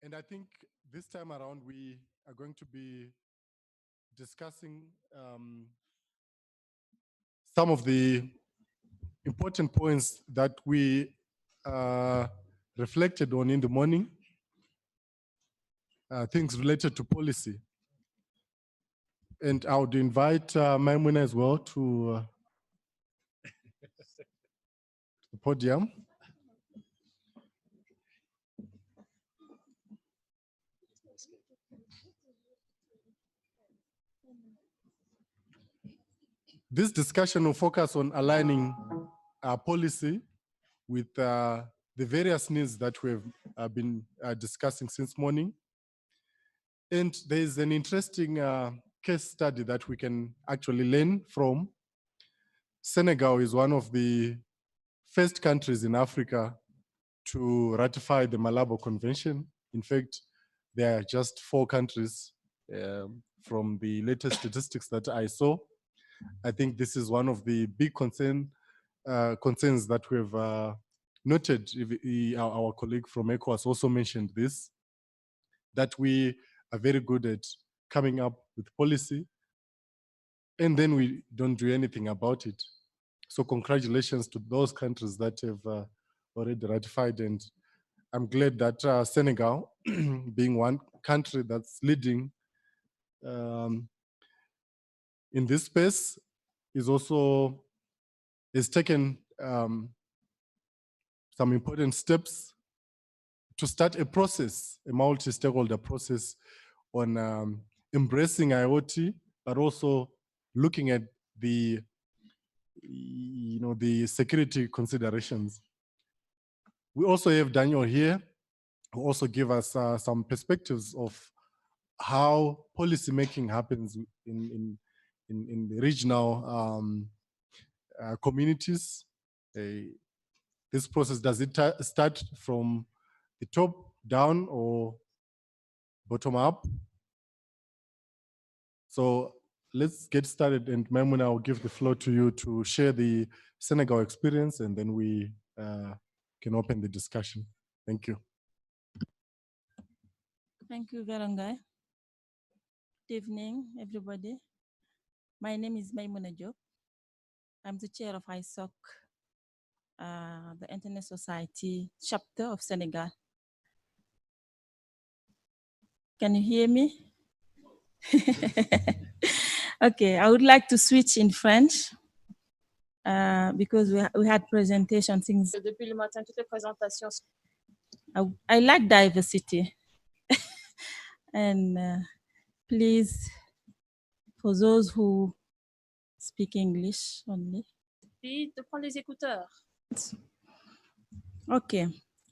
And I think this time around we are going to be discussing some of the important points that we reflected on in the morning, things related to policy. And I would invite Maimouna as well to the podium. This discussion will focus on aligning our policy with the various needs that we've been discussing since morning. And there's an interesting case study that we can actually learn from. Senegal is one of the first countries in Africa to ratify the Malabo Convention. In fact, there are just 4 countries from the latest statistics that I saw. I think this is one of the big concerns that we've noted. Our colleague from ECOWAS also mentioned this, that we are very good at coming up with policy, and then we don't do anything about it. So congratulations to those countries that have already ratified, and I'm glad that Senegal, being one country that's leading in this space, has taken some important steps to start a process, a multi-stakeholder process on embracing IoT, but also looking at the security considerations. We also have Daniel here, who also give us some perspectives of how policy making happens in the regional communities. This process, does it start from the top down or bottom up? So let's get started, and Maimouna, I'll give the floor to you to share the Senegal experience, and then we can open the discussion. Thank you. Thank you, Verengai. Good evening, everybody. My name is Maimouna Diop. I'm the chair of ISOC, the Internet Society chapter of Senegal. Can you hear me? Okay, I would like to switch in French because we had presentations. Depuis le matin, toutes les présentations. I like diversity. And please, for those who speak English only. Puis de prendre les écouteurs. Okay.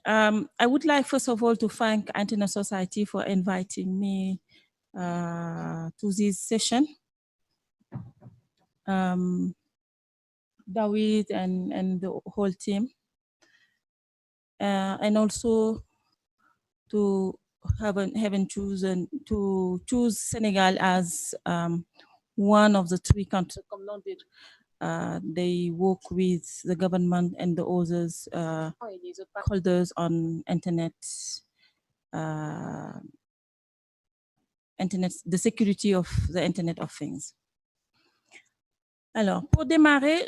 I would like, first of all, to thank Internet Society for inviting me to this session. David and the whole team. And also to having chosen to choose Senegal as one of the 3 countries. They work with the government and the others holders on internet, the security of the Internet of Things. Alors, pour démarrer,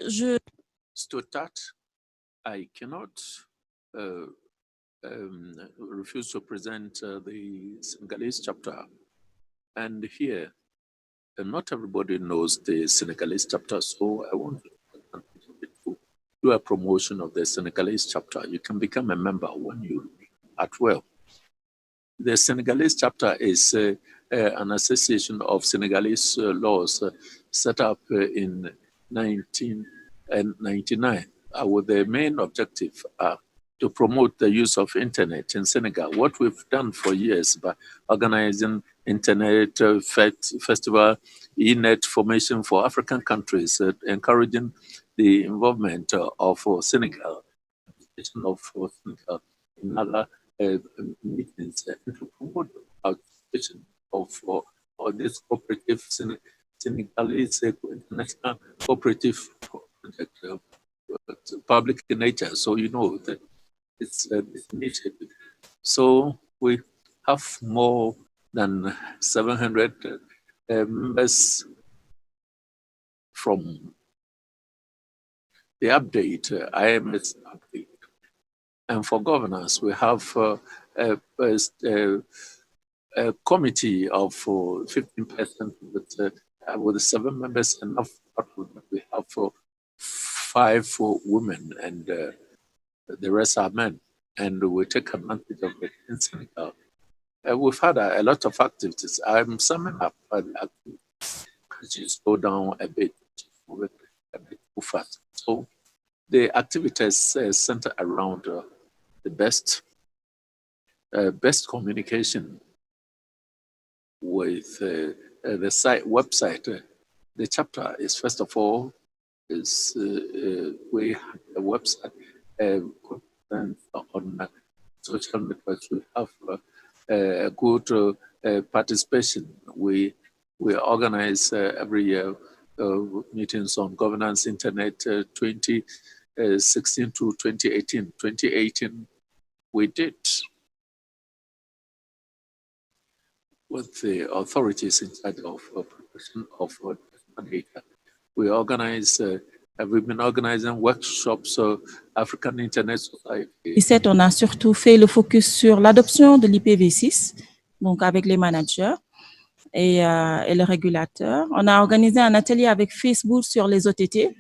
To start, I cannot refuse to present the Senegalese chapter. And here, not everybody knows the Senegalese chapter, so I want to do a promotion of the Senegalese chapter. You can become a member when you at will. The Senegalese chapter is an association of Senegalese laws set up in 1999 with the main objective to promote the use of internet in Senegal. What we've done for years by organizing internet festival, e-net formation for African countries, encouraging the involvement of Senegal in other meetings to promote the participation of this cooperative Senegalese international cooperative project, public in nature. So you know that it's initiative. So we have more than 700 members from the update, IMS update. And for governance, we have a committee of 15% with 7 members, and we have 5 women, and the rest are men. And we take advantage of it in Senegal. We've had a lot of activities. I'm summing up the activities. Just go down a bit too fast. So the activities center around the best communication with the website. The chapter is, first of all, is we have a website on social networks. We have a good participation. We organize every year meetings on governance internet 2016 to 2018. 2018, we did with the authorities in charge of protection of data. We've been organizing workshops African Internet Society. 2017, on a surtout fait le focus sur l'adoption de l'IPv6, donc avec les managers et le régulateur. On a organisé un atelier avec Facebook sur les OTT.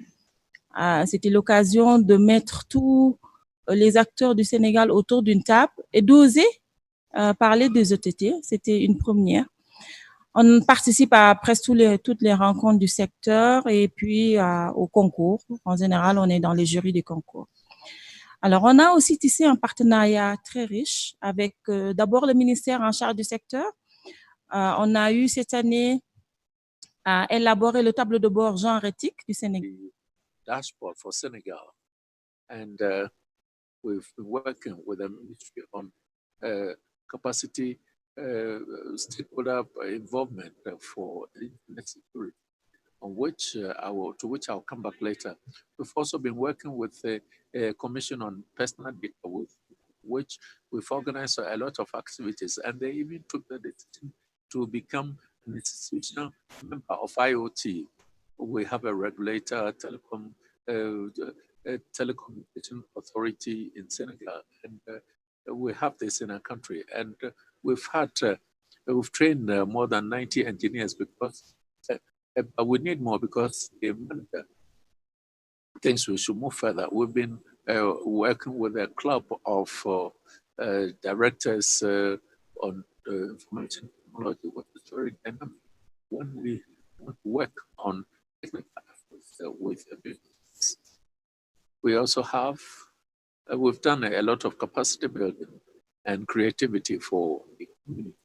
C'était l'occasion de mettre tous les acteurs du Sénégal autour d'une table et d'oser parler des OTT. C'était une première. On participe à presque toutes les rencontres du secteur et puis au concours. En général, on est dans les jurys des concours. Alors, on a aussi tissé un partenariat très riche avec d'abord le ministère en charge du secteur. On a eu cette année à élaborer le tableau de bord genre éthique du Sénégal. Dashboard for Senegal. And we've been working with the ministry on capacity stakeholder involvement for internet security, on which to which I'll come back later. We've also been working with the Commission on Personal Data, with which we've organized a lot of activities, and they even took the decision to become an institutional member of IoT. We have a regulator, telecommunication authority in Senegal, and we have this in our country. And we've trained more than 90 engineers because we need more, because things we should move further. We've been working with a club of directors on information technology, which is very dynamic. When we work on technical aspects with a business, we also have, we've done a lot of capacity building and creativity for the community.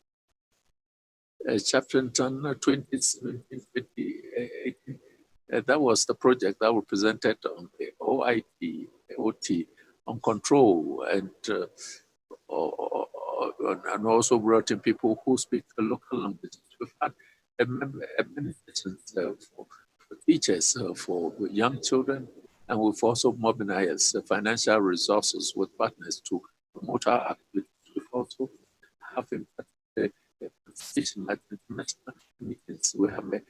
Chapter 2017-2018, that was the project that was presented on the IoT on control, and also brought in people who speak the local languages. We've had many sessions for teachers, for young children, and we've also mobilized financial resources with partners to promote our activities. We've also have a participation at international meetings. We have a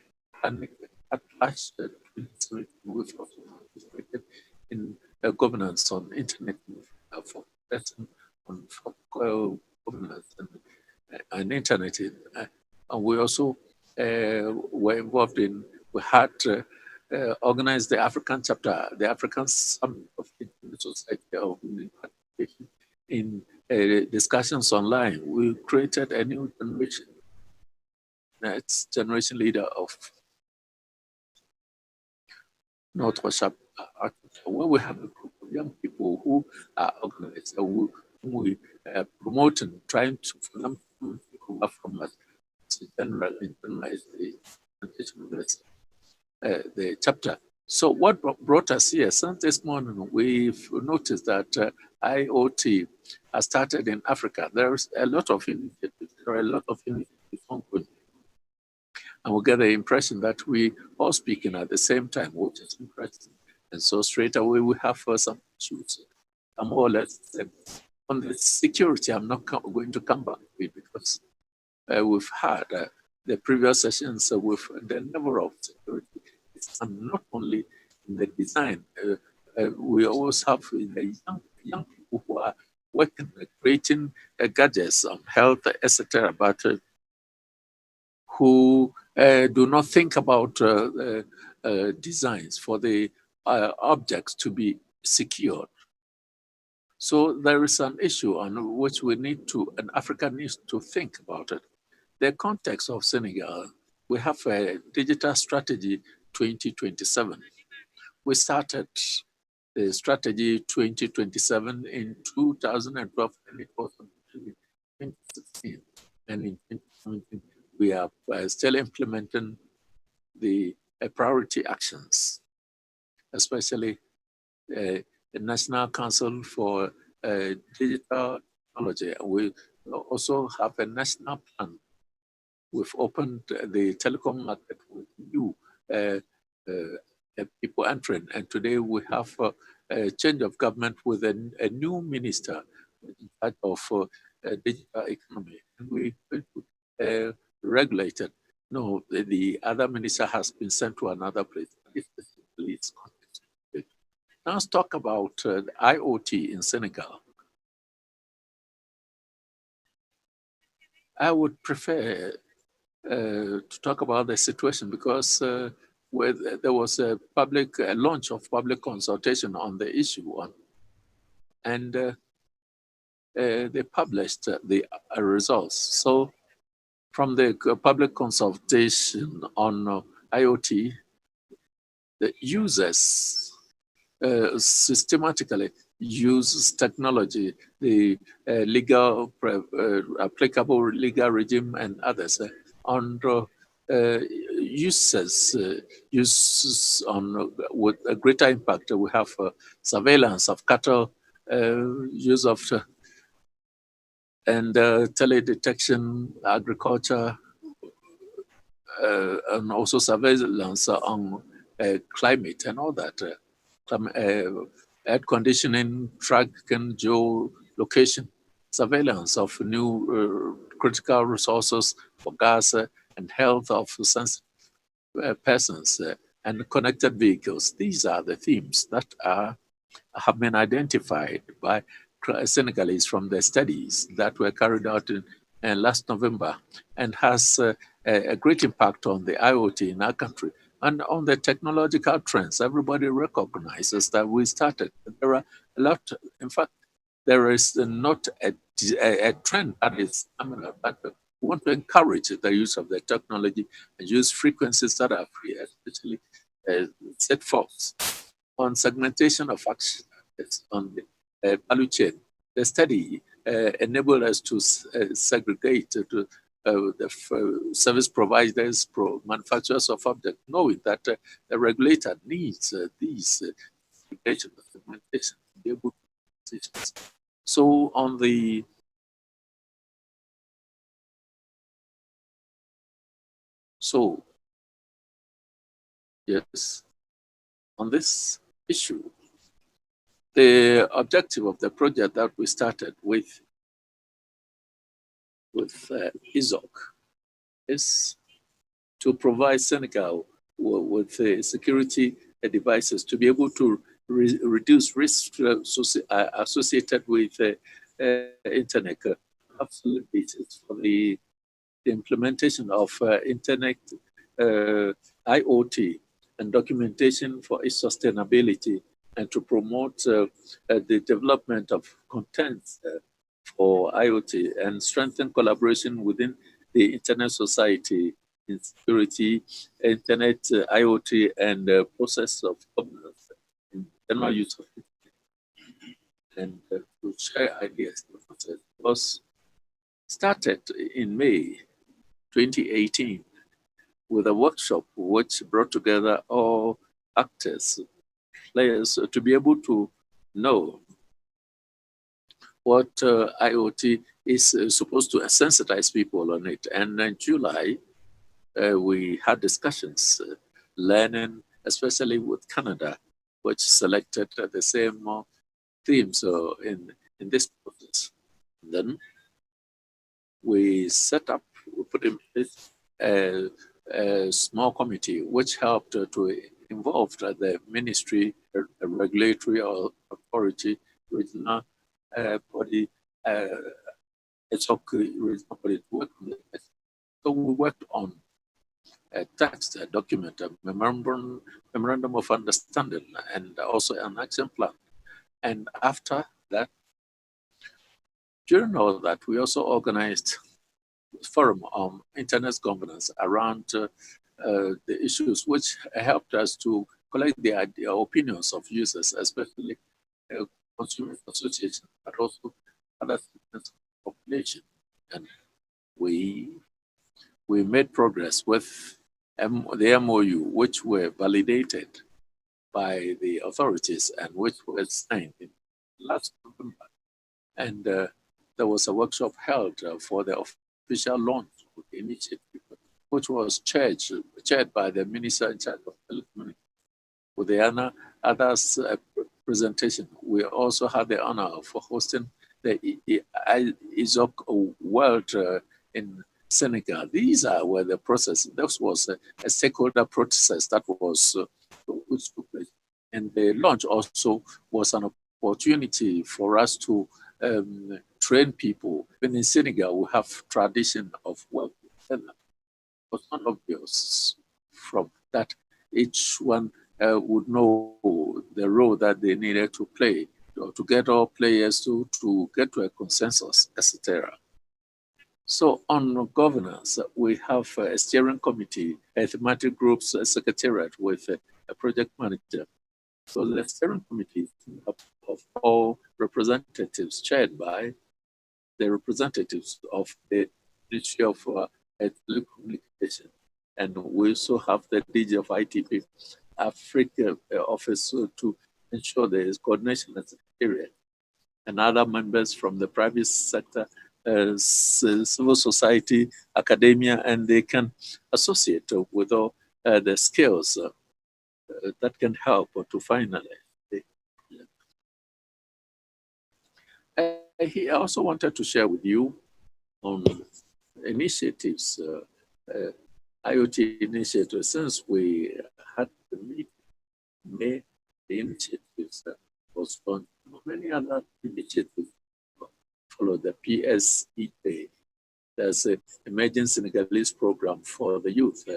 Atlas. We've also participated in governance on internet for person for governance and internet. And we also were involved in, we had organized the African chapter, the African Summit of Internet Society of Participation in discussions online. We created a new generation, next generation leader of Northwest where we have a group of young people who are organized, who we promoting, trying to, for them to come from us to internalize the chapter. So what brought us here? Since this morning, we've noticed that IoT has started in Africa. There's a lot of initiatives. There are a lot of initiatives ongoing. And we get the impression that we all speaking at the same time, which is interesting. And so straight away, we have some issues. I'm more or less on the security. I'm not going to come back to it because because we've had the previous sessions with the level of security. It's not only in the design. We always have the young people who are working, creating gadgets on health, etc., but who do not think about designs for the objects to be secured. So there is an issue on which we need to, and Africa needs to think about it. The context of Senegal, we have a digital strategy 2027. We started the strategy 2027 in 2012, and it was in 2016. And in 2017, we are still implementing the priority actions, especially the National Council for Digital Technology. We also have a national plan. We've opened the telecom market with new people entering, and today we have a change of government with a new minister in charge of digital economy. And we regulated. No, the other minister has been sent to another place. Now let's talk about IoT in Senegal. I would prefer to talk about the situation because there was a public launch of public consultation on the issue, and they published the results. So from the public consultation on IoT, the users systematically use technology, the legal, applicable legal regime and others on uses on with a greater impact. We have surveillance of cattle, use of and teledetection, agriculture, and also surveillance on climate and all that. Air conditioning, tracking, geolocation, surveillance of new critical resources for gas and health of sensitive persons and connected vehicles. These are the themes that have been identified by Senegalese from the studies that were carried out in last November, and has a great impact on the IoT in our country. And on the technological trends, everybody recognizes that we started. There are a lot, in fact, there is not a trend that is, but we want to encourage the use of the technology and use frequencies that are free, especially set forth on segmentation of action on the value chain. The study enabled us to segregate to the service providers, manufacturers of objects, knowing that the regulator needs these segmentation to be able to. So on the yes, on this issue, the objective of the project that we started with ISOC is to provide Senegal with security devices to be able to reduce risks associated with internet absolute basis for the implementation of internet IoT and documentation for its sustainability, and to promote the development of content for IoT and strengthen collaboration within the internet society in security, internet, IoT, and process of governance in general use of it, and to share ideas. It was started in May 2018 with a workshop which brought together all actors, players, to be able to know what IoT is supposed to sensitize people on it. And in July, we had discussions, learning, especially with Canada, which selected the same themes in this process. And then we put in place a small committee which helped to involve the ministry, regulatory authority, regional body, it's okay, regional body to work on it. So we worked on a text, a document, a memorandum of understanding, and also an action plan. And after that, during all that, we also organized a forum on internet governance around the issues, which helped us to collect the opinions of users, especially consumer associations, but also other segments of the population. And we made progress with the MOU, which were validated by the authorities and which was signed in last November. And there was a workshop held for the official launch of the initiative, which was chaired by the minister in charge of telecommunications. With the others presentation, we also had the honor of hosting the ISOC World in Senegal. These were the process. This was a stakeholder process that was which took place. And the launch also was an opportunity for us to train people. Even in Senegal, we have tradition of work. It was not obvious from that each one would know the role that they needed to play, to get all players to get to a consensus, etc. So on governance, we have a steering committee, a thematic groups, a secretariat with a project manager. So the steering committee of all representatives chaired by the representatives of the Ministry of Telecommunication. And we also have the DG of ITP Africa office to ensure there is coordination and secretariat. And other members from the private sector, civil society, academia, and they can associate with all the skills that can help to finalize. I also wanted to share with you on initiatives, IoT initiatives. Since we had the meeting, the initiatives was on many other initiatives follow the PSEA. There's an emerging Senegalese program for the youth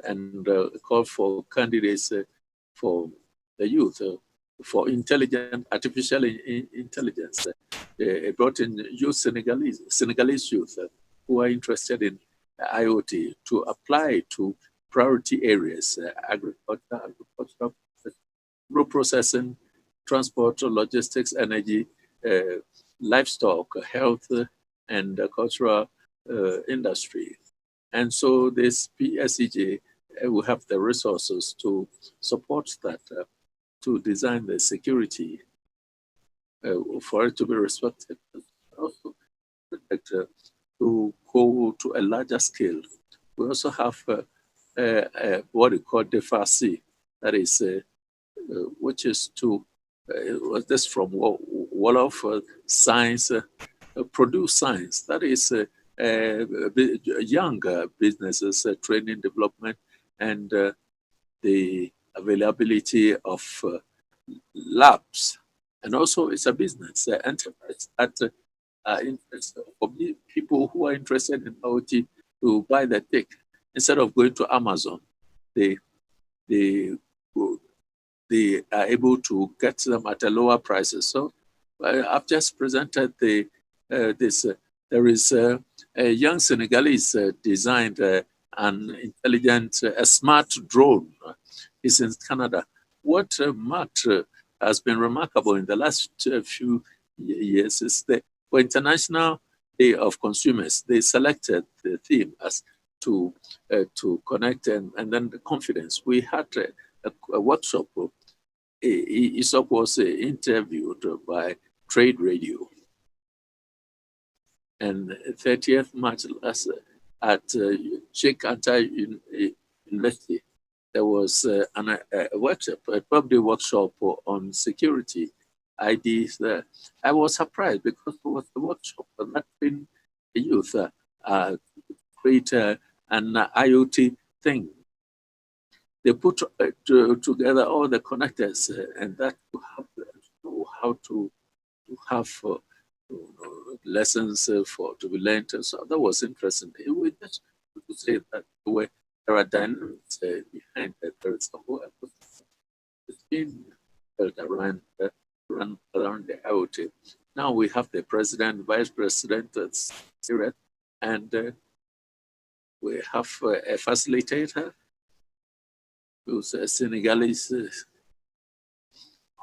and call for candidates for the youth for artificial intelligence. They brought in youth Senegalese youth who are interested in IoT to apply to priority areas, agriculture, rural processing, transport, logistics, energy, livestock, health, and cultural industry. And so this PSEJ will have the resources to support that, to design the security for it to be respected. Also, to go to a larger scale. We also have what we call DFAC, that is, which is to, was this from Wolof Science, produce science, that is young businesses, training development, and the availability of labs. And also it's a business enterprise that for people who are interested in IoT to buy the tech. Instead of going to Amazon, they are able to get them at a lower prices. So I've just presented this. There is a young Senegalese designed an intelligent, a smart drone. It's in Canada. What Matt has been remarkable in the last few years is that for International Day of Consumers, they selected the theme as to connect and then the confidence. We had a workshop. ISOC was interviewed by Trade Radio. And 30th March last at Sheikh Anta University, there was a workshop, a public workshop on security IDs. I was surprised because it was a workshop that been youth create an IoT thing. They put together all the connectors and that to know how to have lessons to be learned. So that was interesting. We just to say that there are dynamics behind that. There is a whole ecosystem that's been built around the IoT. Now we have the president, vice president, and we have a facilitator who's a Senegalese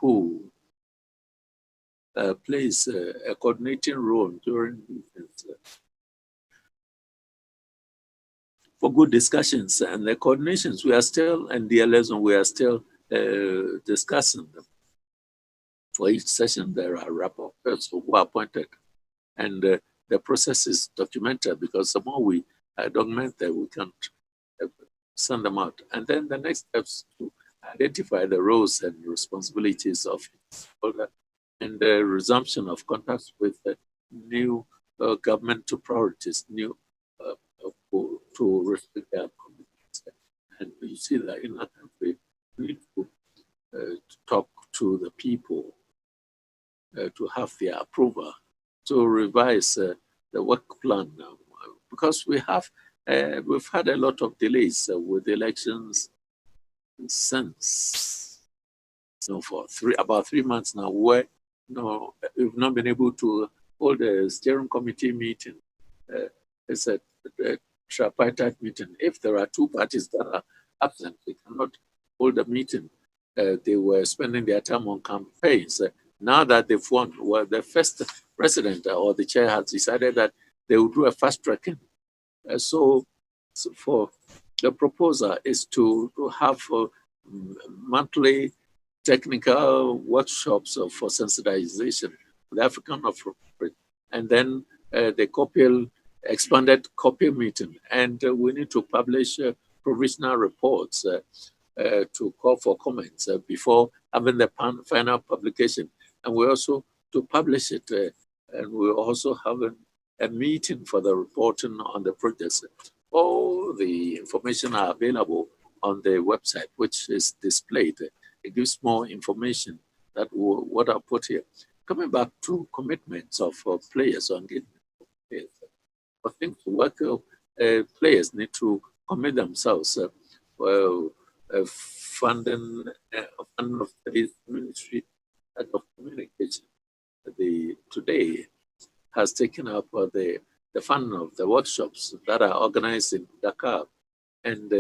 who plays a coordinating role during for good discussions. And the coordinations, we are still, and the lesson, we are still discussing them. For each session, there are rapporteurs who are appointed. And the process is documented because the more we document that, we can send them out. And then the next steps to identify the roles and responsibilities of each holder and the resumption of contacts with the new governmental priorities, new to respect their commitments. And you see that in our country, we need to talk to the people to have their approval to revise the work plan now, because we've had a lot of delays with elections since for about 3 months now, where we've not been able to hold a steering committee meeting. It's a tripartite meeting. If there are two parties that are absent, they cannot hold a meeting. They were spending their time on campaigns. Now that they've won, well, the first president or the chair has decided that they will do a fast tracking. So for the proposal is to have monthly technical workshops for sensitization for the African appropriate, and then the expanded copy meeting. And we need to publish provisional reports to call for comments before having the final publication. And we also to publish it, and we also have a meeting for the reporting on the projects. All the information are available on the website, which is displayed. It gives more information that what I put here. Coming back to commitments of players on engagement. I think to work, players need to commit themselves. Funding of the Ministry of Communication today has taken up the funding of the workshops that are organized in Dakar, and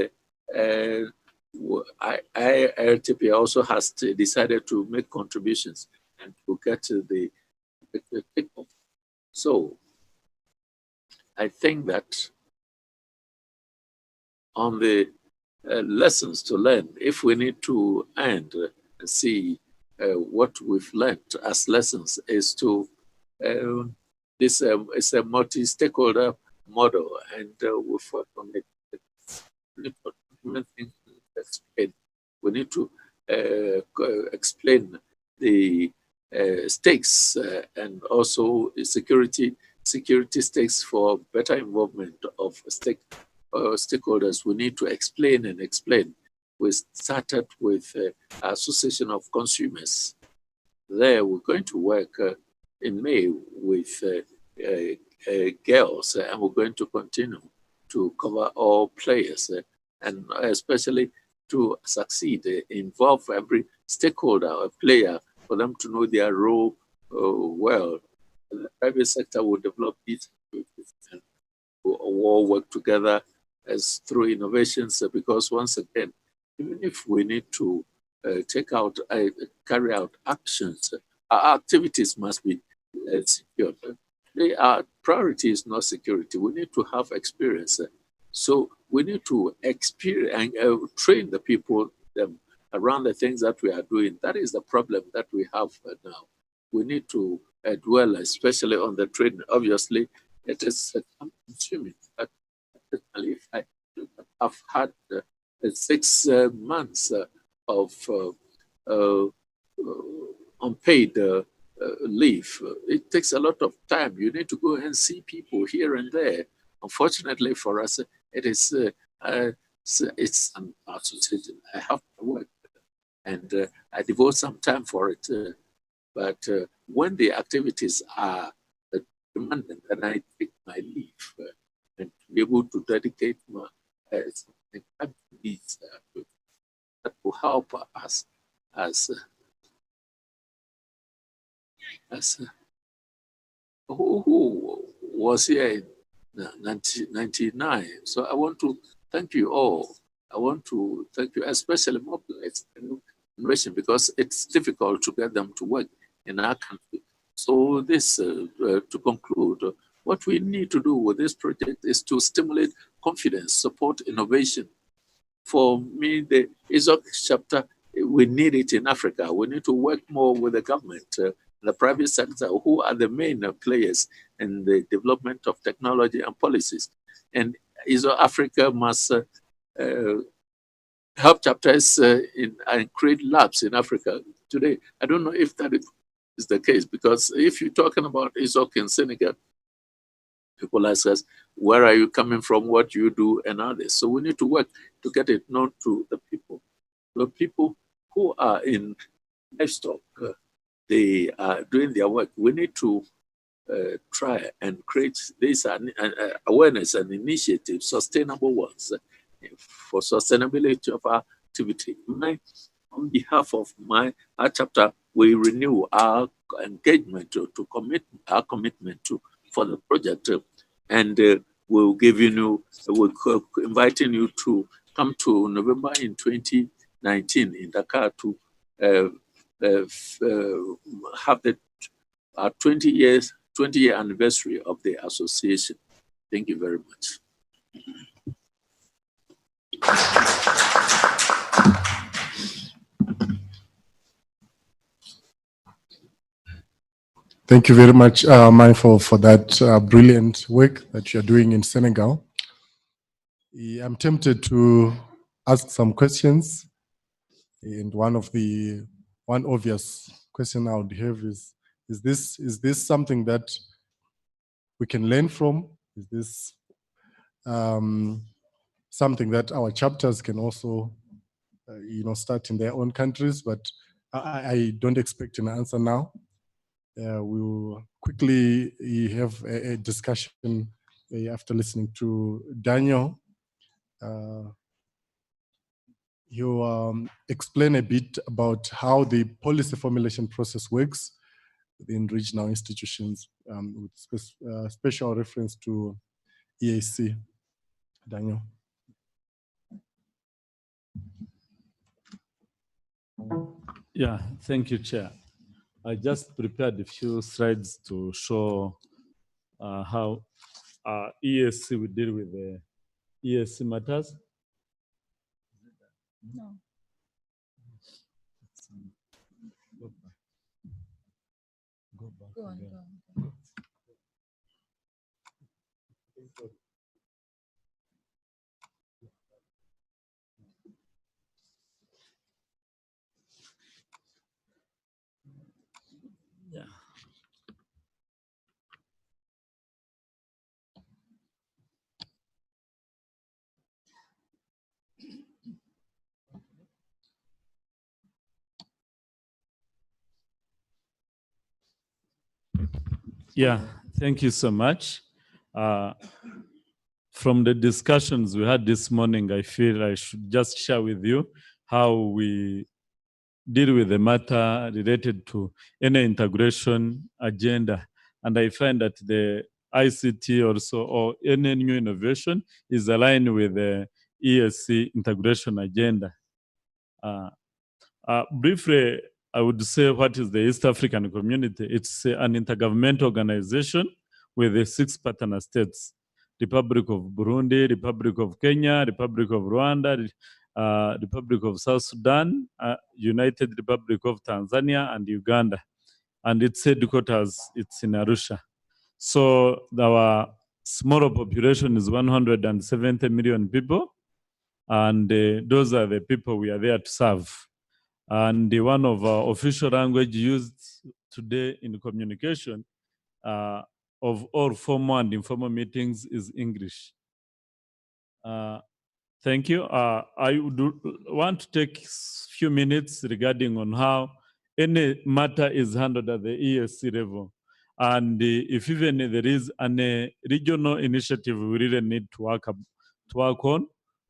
ILTP also has decided to make contributions and to get the kickoff. So I think that on the lessons to learn, if we need to see what we've learned as lessons, is to this is a multi-stakeholder model, and we've worked on it. We need to explain the stakes and also security stakes for better involvement of stakeholders. We need to explain and explain. We started with Association of Consumers. There, we're going to work in May with girls, and we're going to continue to cover all players, and especially to succeed, involve every stakeholder or player for them to know their role well. The private sector will develop these activities and we'll all work together as through innovations, because once again, even if we need to carry out actions, our activities must be secured. Our priority is not security. We need to have experience. So we need to experience and train the people around the things that we are doing. That is the problem that we have now. We need to dwell especially on the training. Obviously, it is time-consuming. I've had 6 months of unpaid leave. It takes a lot of time. You need to go and see people here and there. Unfortunately for us, it's associated. I have to work, and I devote some time for it. But when the activities are demanding, then I take my leave and be able to dedicate my time to these that will help us as who was here in 1999. So I want to thank you all. I want to thank you, especially mobilize generation, because it's difficult to get them to work in our country. So this, to conclude, what we need to do with this project is to stimulate confidence, support innovation. For me, the ISOC chapter, we need it in Africa. We need to work more with the government, the private sector, who are the main players in the development of technology and policies. And ISO Africa must help chapters and create labs in Africa. Today, I don't know if that is the case, because if you're talking about ISOC in Senegal, people ask us, where are you coming from, what you do, and others. So we need to work to get it known to the people. The people who are in livestock, they are doing their work. We need to try and create this awareness and initiative, sustainable ones, for sustainability of our activity. On behalf of our chapter, we renew our engagement our commitment for the project, and we'll inviting you to come to November in 2019 in Dakar to have the 20-year anniversary of the association. Thank you very much. Thank you very much, Mindful, for that brilliant work that you're doing in Senegal. I'm tempted to ask some questions, and one obvious question I would have is this something that we can learn from? Is this something that our chapters can also, start in their own countries? But I don't expect an answer now. We will quickly have a discussion after listening to Daniel. You explain a bit about how the policy formulation process works within regional institutions, with special reference to EAC. Daniel. Yeah, thank you, Chair. I just prepared a few slides to show how EAC will deal with the EAC matters. No. Go back. Go on, again. go on. Yeah. Yeah, thank you so much. From the discussions we had this morning, I feel I should just share with you how we deal with the matter related to any integration agenda. And I find that the ICT also, or any new innovation, is aligned with the ESC integration agenda. Briefly, I would say, what is the East African Community? It's an intergovernmental organization with the 6 partner states: Republic of Burundi, Republic of Kenya, Republic of Rwanda, Republic of South Sudan, United Republic of Tanzania, and Uganda. And its headquarters, it's in Arusha. So our smaller population is 170 million people, and those are the people we are there to serve. And one of our official language used today in communication of all formal and informal meetings is English. Thank you. I would want to take a few minutes regarding on how any matter is handled at the ESC level. And if even there is a regional initiative we really need to work on,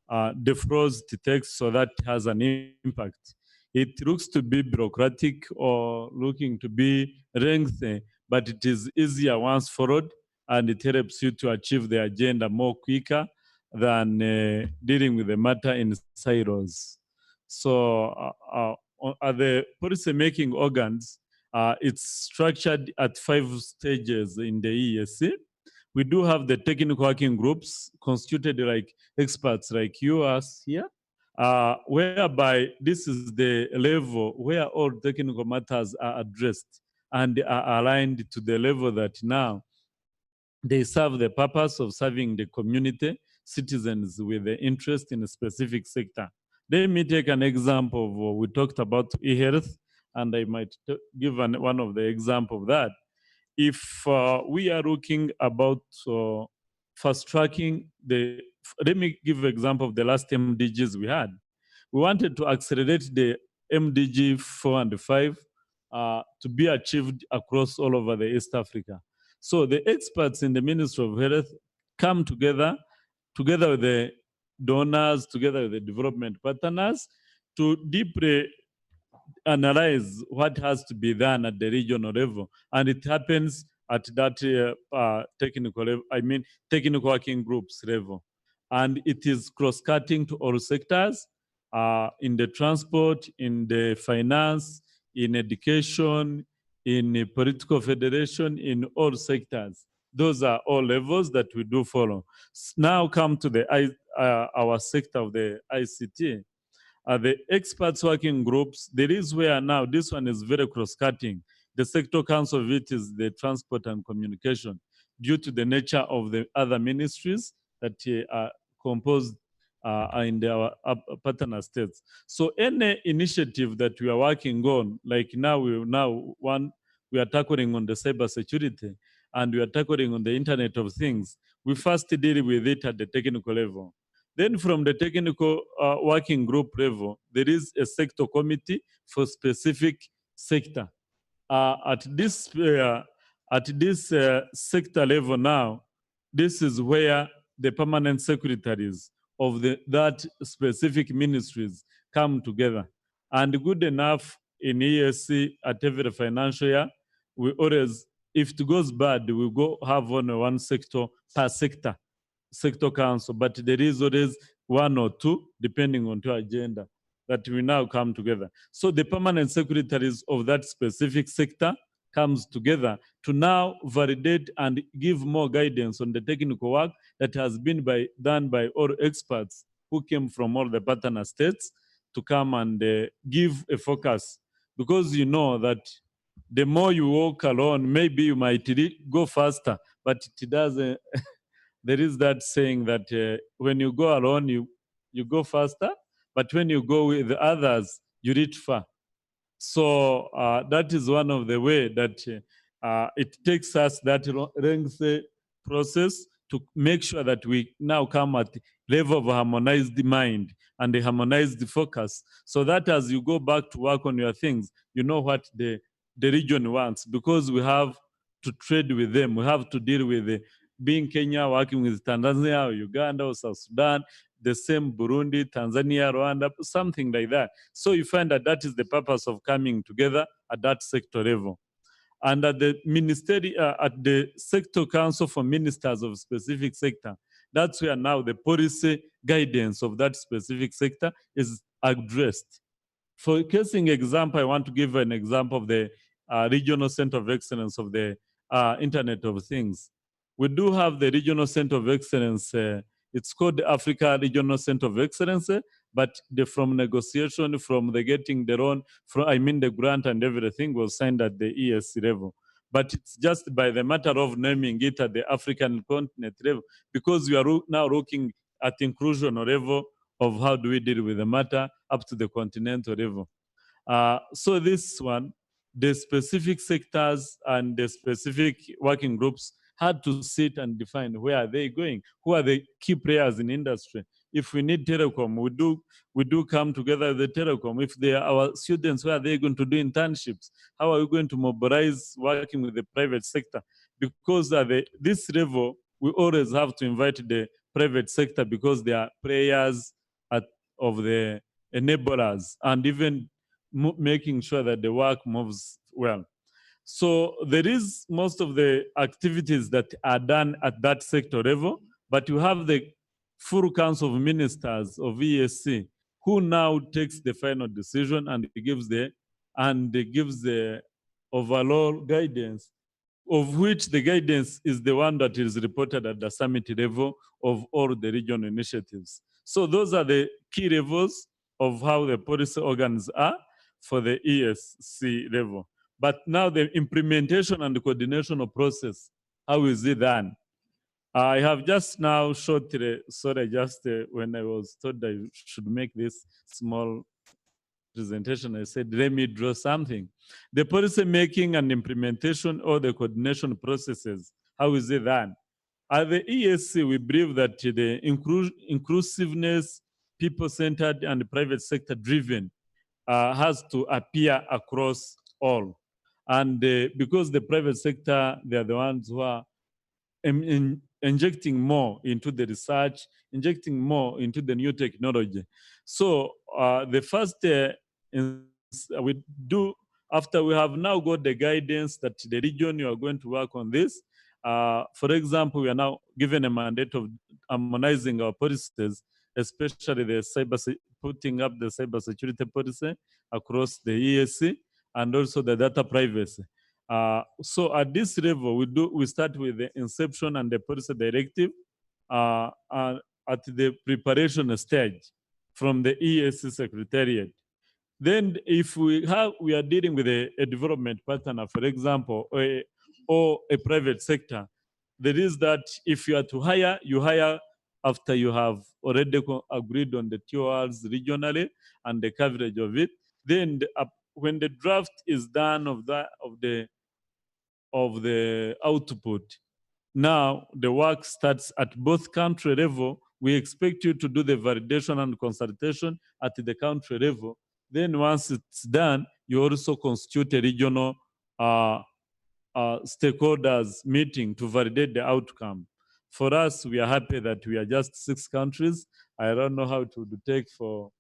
the flows it takes so that it has an impact. It looks to be bureaucratic or looking to be lengthy, but it is easier once followed, and it helps you to achieve the agenda more quicker than dealing with the matter in silos. So at the policy-making organs, it's structured at 5 stages in the ESC. We do have the technical working groups constituted like experts like you, us here, whereby this is the level where all technical matters are addressed and are aligned to the level that now they serve the purpose of serving the community, citizens with the interest in a specific sector. Let me take an example of what we talked about e-health, and I might give one of the examples of that. If we are looking about fast tracking let me give an example of the last MDGs we had. We wanted to accelerate the MDG 4 and 5 to be achieved across all over the East Africa. So the experts in the Ministry of Health come together with the donors, together with the development partners, to deeply analyze what has to be done at the regional level. And it happens at that technical level, technical working groups level. And it is cross-cutting to all sectors, in the transport, in the finance, in education, in political federation, in all sectors. Those are all levels that we do follow. Now come to the our sector of the ICT. The experts working groups, there is where now this one is very cross-cutting. The sector council of it is the transport and communication, due to the nature of the other ministries that are composed in our partner states. So any initiative that we are working on, like now we are tackling on the cyber security, and we are tackling on the Internet of Things, we first deal with it at the technical level. Then from the technical working group level, there is a sector committee for specific sector. At this sector level now, this is where the permanent secretaries of that specific ministries come together. And good enough in ESC at every financial year, we always, if it goes bad, we go have only one sector per sector council, but there is always one or two, depending on your agenda, that we now come together. So the permanent secretaries of that specific sector comes together to now validate and give more guidance on the technical work that has been done by all experts who came from all the partner states to come and give a focus. Because you know that the more you walk alone, maybe you might go faster, but it doesn't. There is that saying that when you go alone, you go faster, but when you go with others, you reach far. So that is one of the way that it takes us that lengthy process to make sure that we now come at the level of harmonized mind and a harmonized focus, so that as you go back to work on your things, you know what the region wants, because we have to trade with them. We have to deal with being Kenya working with Tanzania or Uganda or South Sudan, the same Burundi, Tanzania, Rwanda, something like that. So you find that that is the purpose of coming together at that sector level. And at the at the sector council for ministers of specific sector, that's where now the policy guidance of that specific sector is addressed. For casing example, I want to give an example of the regional center of excellence of the Internet of Things. We do have the regional center of excellence. It's called the Africa Regional Center of Excellence, but from negotiation, from the getting the loan, the grant and everything was signed at the ESC level. But it's just by the matter of naming it at the African continent level, because we are now looking at inclusion level of how do we deal with the matter up to the continental level. So this one, the specific sectors and the specific working groups had to sit and define where are they going, who are the key players in industry. If we need telecom, we do come together with the telecom. If they are our students, where are they going to do internships? How are we going to mobilize working with the private sector? Because at this level, we always have to invite the private sector because they are players of the enablers and even making sure that the work moves well. So there is most of the activities that are done at that sector level, but you have the full council of ministers of ESC who now takes the final decision and gives the overall guidance, of which the guidance is the one that is reported at the summit level of all the regional initiatives. So those are the key levels of how the policy organs are for the ESC level. But now the implementation and the coordination of process, how is it done? I have just now showed, when I was told I should make this small presentation, I said, let me draw something. The policy making and implementation or the coordination processes, how is it done? At the ESC, we believe that the inclusiveness, people-centered and private sector driven has to appear across all. And because the private sector, they are the ones who are injecting more into the research, injecting more into the new technology. So the first we do, after we have now got the guidance that the region you are going to work on this, for example, we are now given a mandate of harmonizing our policies, especially the putting up the cybersecurity policy across the ESC and also the data privacy. So at this level, we start with the inception and the policy directive at the preparation stage from the ESC Secretariat. Then if we are dealing with a development partner, for example, or a private sector, there is that if you are to hire, you hire after you have already agreed on the TORs regionally and the coverage of it. Then when the draft is done of the output, now the work starts at both country level. We expect you to do the validation and consultation at the country level. Then once it's done, you also constitute a regional stakeholders meeting to validate the outcome. For us, we are happy that we are just 6 countries. I don't know how to take for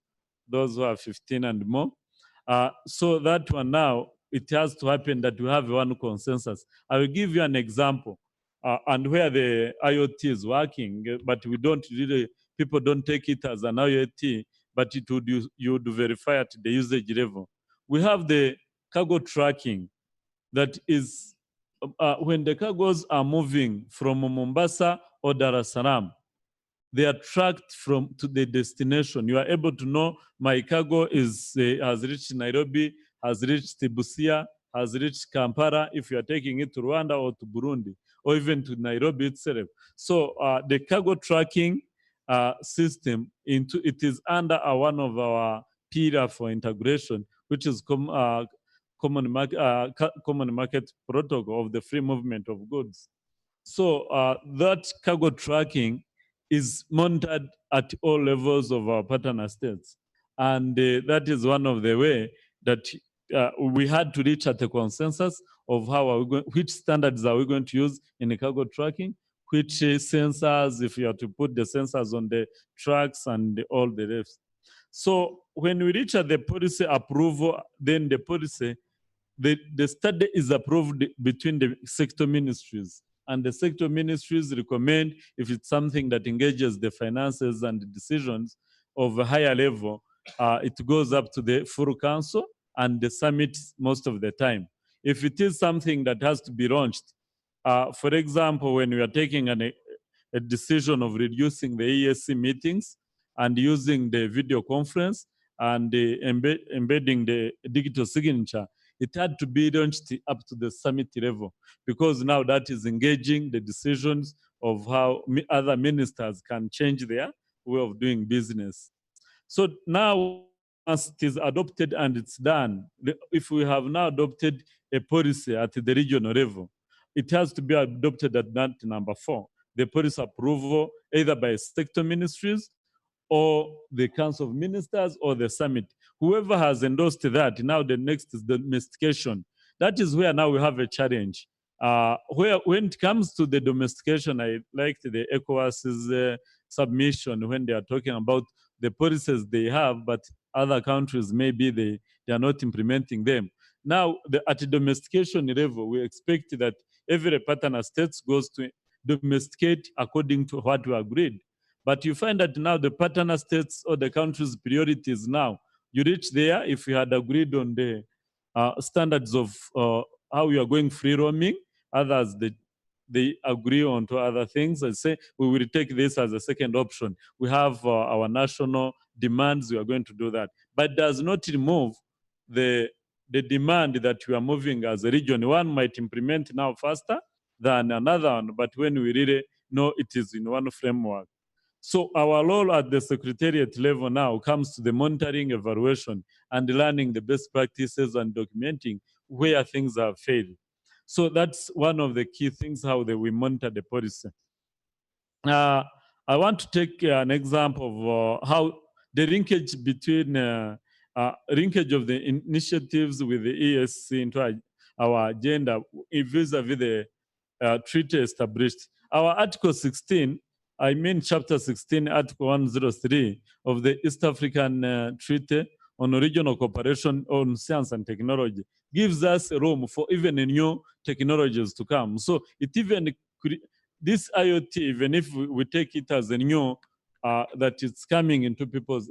those who are 15 and more. So that one now, it has to happen that we have one consensus. I will give you an example. And where the IoT is working, but people don't take it as an IoT, but you would verify at the usage level. We have the cargo tracking that is when the cargoes are moving from Mombasa or Dar es Salaam, they are tracked to the destination. You are able to know my cargo has reached Nairobi, has reached Busia, has reached Kampala, if you are taking it to Rwanda or to Burundi, or even to Nairobi itself. So the cargo tracking system, it is under one of our pillar for integration, which is common market protocol of the free movement of goods. So that cargo tracking is monitored at all levels of our partner states. And that is one of the way that we had to reach at a consensus of which standards are we going to use in the cargo tracking, which sensors, if you are to put the sensors on the trucks and all the rest. So when we reach at the policy approval, then the policy, the study is approved between the sector ministries. And the sector ministries recommend, if it's something that engages the finances and the decisions of a higher level, it goes up to the full council and the summit most of the time. If it is something that has to be launched, for example, when we are taking a decision of reducing the ESC meetings and using the video conference and embedding the digital signature, it had to be launched up to the summit level, because now that is engaging the decisions of how other ministers can change their way of doing business. So now once it is adopted and it's done, if we have now adopted a policy at the regional level, it has to be adopted at that number 4, the policy approval either by sector ministries or the Council of Ministers or the summit. Whoever has endorsed that, now the next is domestication. That is where now we have a challenge. When it comes to the domestication, I liked the ECOWAS's submission when they are talking about the policies they have, but other countries maybe they are not implementing them. Now, at the domestication level, we expect that every partner states goes to domesticate according to what we agreed. But you find that now the partner states or the country's priorities now, you reach there if you had agreed on the standards of how we are going free roaming, others they agree on to other things and say, we will take this as a second option. We have our national demands, we are going to do that. But does not remove the demand that we are moving as a region. One might implement now faster than another one, but when we really know it is in one framework. So our role at the secretariat level now comes to the monitoring, evaluation, and learning the best practices and documenting where things have failed. So that's one of the key things, how we monitor the policy. I want to take an example of how the linkage between linkage of the initiatives with the ESC into our agenda vis-a-vis the treaty established. Our Article 16, I mean Chapter 16, Article 103 of the East African Treaty on Regional Cooperation on Science and Technology gives us room for even new technologies to come. So it even, this IoT, even if we take it as a new, that it's coming into people's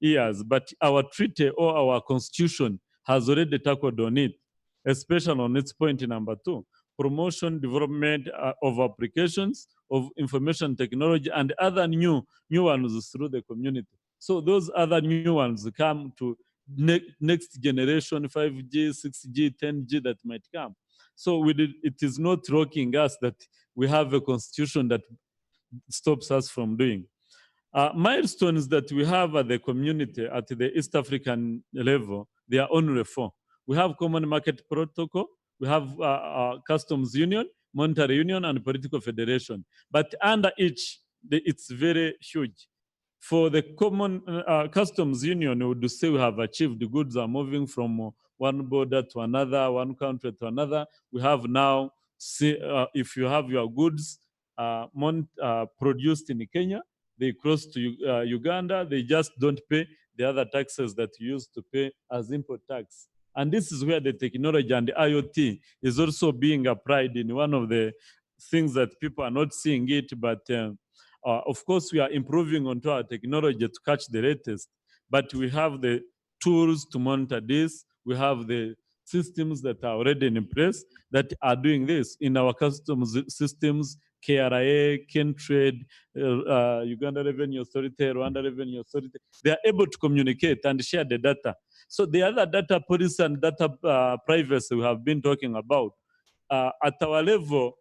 ears, but our treaty or our constitution has already tackled on it, especially on its point number 2. Promotion, development of applications of information technology and other new ones through the community. So those other new ones come to next generation, 5G, 6G, 10G that might come. So it is not rocking us that we have a constitution that stops us from doing. Milestones that we have at the community at the East African level, they are only 4. We have Common Market Protocol, we have Customs Union, Monetary Union, and Political Federation. But under each, it's very huge. For the Common Customs Union, we would say we have achieved the goods are moving from one border to another, one country to another. We have now, if you have your goods produced in Kenya, they cross to Uganda, they just don't pay the other taxes that you used to pay as import tax. And this is where the technology and the IoT is also being applied in one of the things that people are not seeing it, but of course we are improving onto our technology to catch the latest, but we have the tools to monitor this. We have the systems that are already in place that are doing this in our customs systems, KRA, Kentrade, Uganda Revenue Authority, Rwanda Revenue Authority. They are able to communicate and share the data. So the other data policy and data privacy we have been talking about, at our level,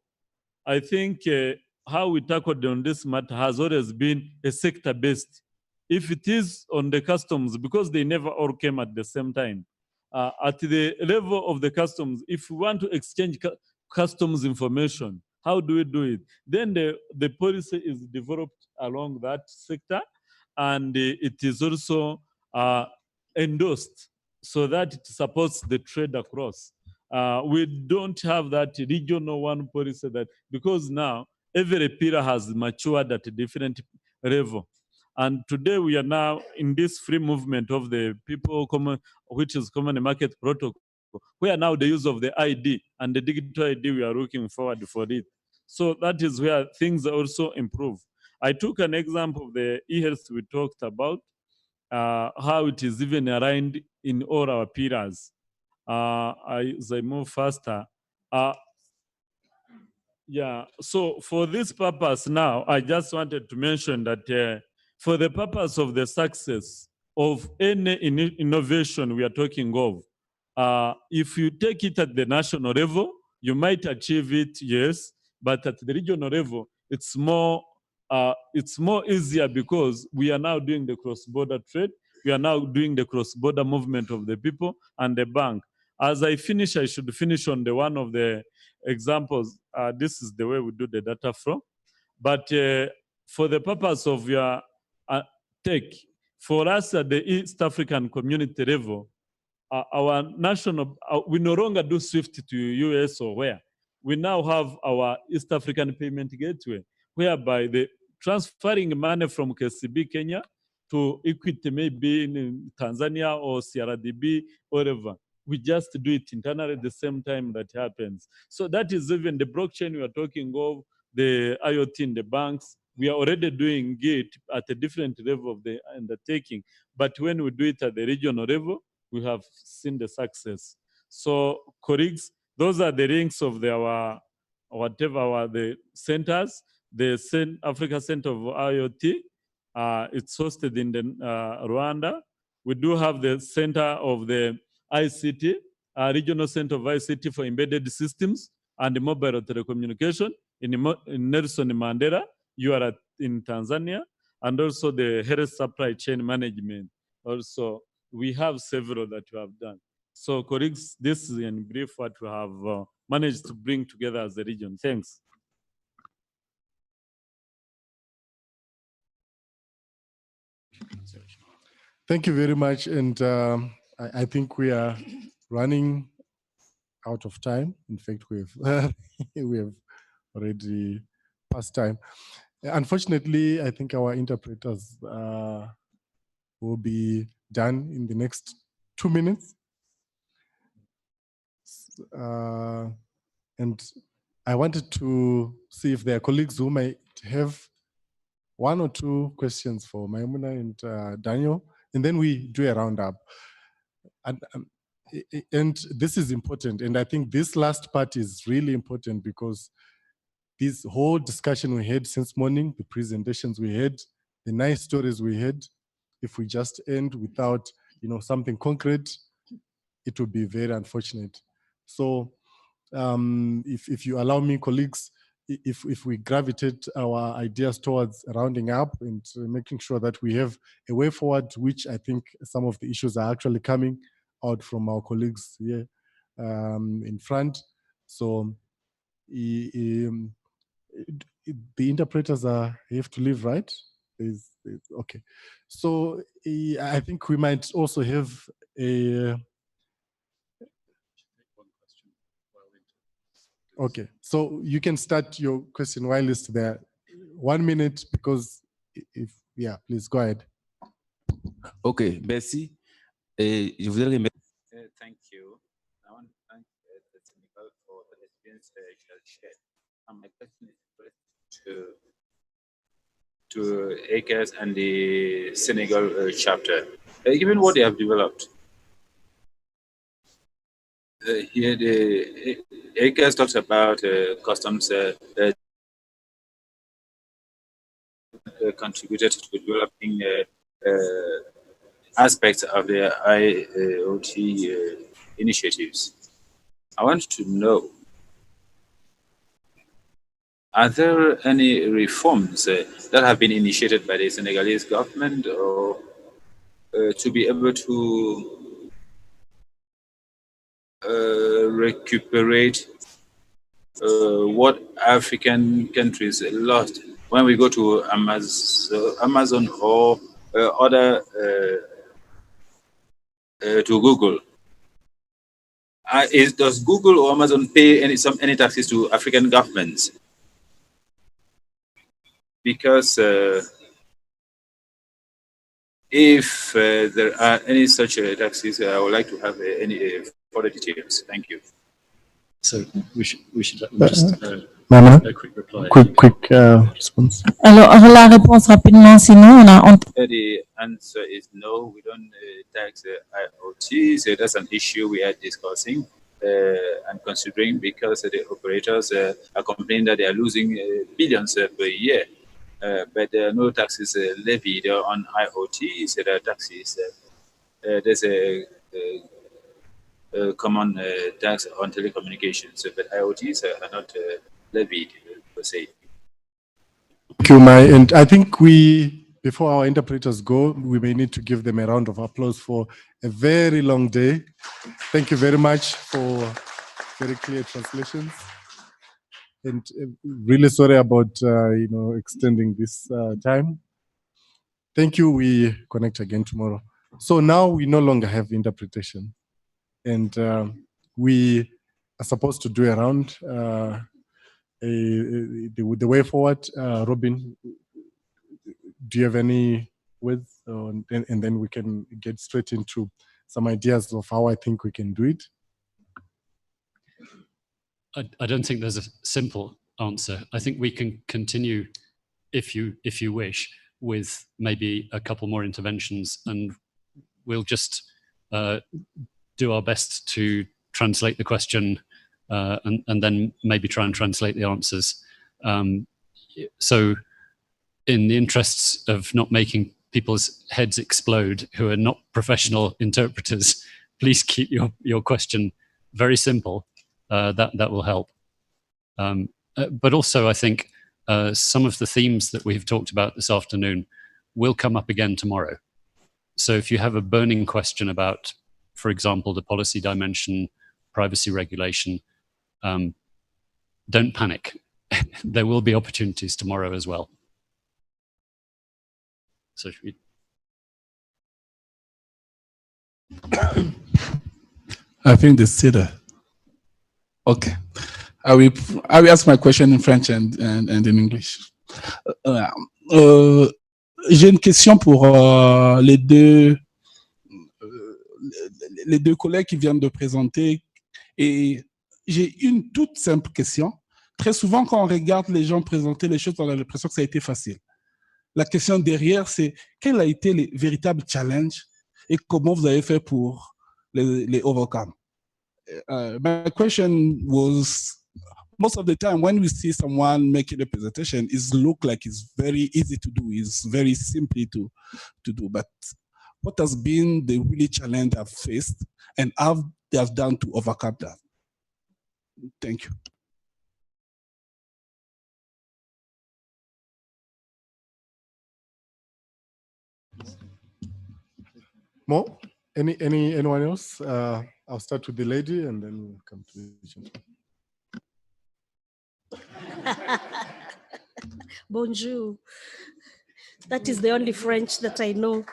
I think how we tackled on this matter has always been a sector-based. If it is on the customs, because they never all came at the same time, at the level of the customs, if we want to exchange customs information, how do we do it? Then the policy is developed along that sector, and it is also endorsed so that it supports the trade across. We don't have that regional one policy that, because now every pillar has matured at a different level. And today we are now in this free movement of the people, which is Common Market Protocol, where now the use of the ID and the digital ID, we are looking forward for it. So that is where things also improve. I took an example of the e-health we talked about, how it is even aligned in all our pillars. As I move faster, yeah, so for this purpose now, I just wanted to mention that for the purpose of the success of any innovation we are talking of, if you take it at the national level, you might achieve it, yes, but at the regional level, it's more easier because we are now doing the cross-border trade. We are now doing the cross-border movement of the people and the bank. As I finish, I should finish on the one of the examples. This is the way we do the data flow. But for the purpose of your tech, for us at the East African community level, our national, we no longer do SWIFT to US or where. We now have our East African payment gateway, whereby the transferring money from KCB Kenya to Equity, maybe in Tanzania or CRDB, whatever. We just do it internally at the same time that happens. So that is even the blockchain we are talking of, the IoT in the banks. We are already doing it at a different level of the undertaking. But when we do it at the regional level, we have seen the success. So colleagues, those are the links of the the centers. The Africa Center of IoT, it's hosted in the Rwanda. We do have the center of the ICT, Regional Center of ICT for Embedded Systems and Mobile Telecommunication in Nelson Mandela. You are in Tanzania, and also the Health Supply Chain Management. Also, we have several that we have done. So, colleagues, this is in brief what we have managed to bring together as a region. Thanks. Thank you very much. And I think we are running out of time. In fact, we have already past time. Unfortunately, I think our interpreters will be done in the next 2 minutes. And I wanted to see if there are colleagues who might have 1 or 2 questions for Maimouna and Daniel, and then we do a roundup. And this is important, and I think this last part is really important because this whole discussion we had since morning, the presentations we had, the nice stories we had, if we just end without something concrete, it would be very unfortunate. So if you allow me, colleagues, if we gravitate our ideas towards rounding up and making sure that we have a way forward, which I think some of the issues are actually coming out from our colleagues here in front. So the interpreters have to leave, right? Okay. So I think we might also have a... Okay, so you can start your question while it's there. 1 minute, because please go ahead. Ok, merci. Et je voudrais remercier. Thank you. I want to thank the Senegal for the experience she has shared. And my question is to ACAS and the Senegal chapter. Given what they have developed, here the ACAS talks about customs contributed to developing aspects of the IoT initiatives. I want to know, are there any reforms that have been initiated by the Senegalese government or to be able to recuperate what African countries lost when we go to Amazon or other to Google? Does Google or Amazon pay any taxes to African governments? Because if there are any such taxes, I would like to have any further details. Thank you. So we should just a quick reply. Quick response. Alors, la réponse rapidement, sinon on a... The answer is no, we don't tax IoT. So that's an issue we are discussing and considering, because the operators are complaining that they are losing billions per year. But there are no taxes levied on IoT. So there are taxes. There's a common tax on telecommunications, but IoTs are not levied per se. Thank you, Mai. And I think we before our interpreters go, we may need to give them a round of applause for a very long day. Thank you very much for very clear translations. And really sorry about extending this time. Thank you. We connect again tomorrow. So now we no longer have interpretation, and we are supposed to do a round. The way forward, Robin, do you have any words? And then we can get straight into some ideas of how I think we can do it. I don't think there's a simple answer. I think we can continue, if you wish, with maybe a couple more interventions, and we'll just do our best to translate the question and then maybe try and translate the answers. So in the interests of not making people's heads explode who are not professional interpreters, please keep your question very simple. That will help. But also, I think some of the themes that we've talked about this afternoon will come up again tomorrow. So if you have a burning question about, for example, the policy dimension, privacy regulation, don't panic. There will be opportunities tomorrow as well. So should we... I think they say that. Okay. I will ask my question in French and in English. J'ai une question pour les deux collègues qui viennent de présenter. Et j'ai une toute simple question. Très souvent, quand on regarde les gens présenter les choses, on a l'impression que ça a été facile. La question derrière, c'est quel a été les véritables challenges et comment vous avez fait pour les overcome? My question was, most of the time when we see someone making a presentation, it looks like it's very easy to do, it's very simply to do, but what has been the really challenge I've faced and how they have done to overcome that? Thank you. Mo, anyone else? I'll start with the lady and then we'll come to you. Bonjour. That is the only French that I know.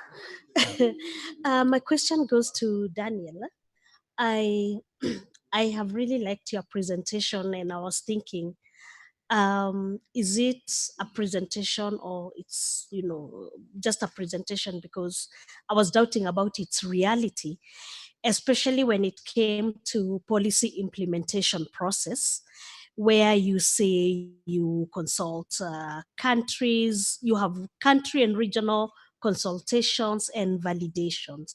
My question goes to Daniel. I have really liked your presentation, and I was thinking, is it a presentation or it's just a presentation? Because I was doubting about its reality, especially when it came to policy implementation process, where you say you consult countries, you have country and regional consultations and validations.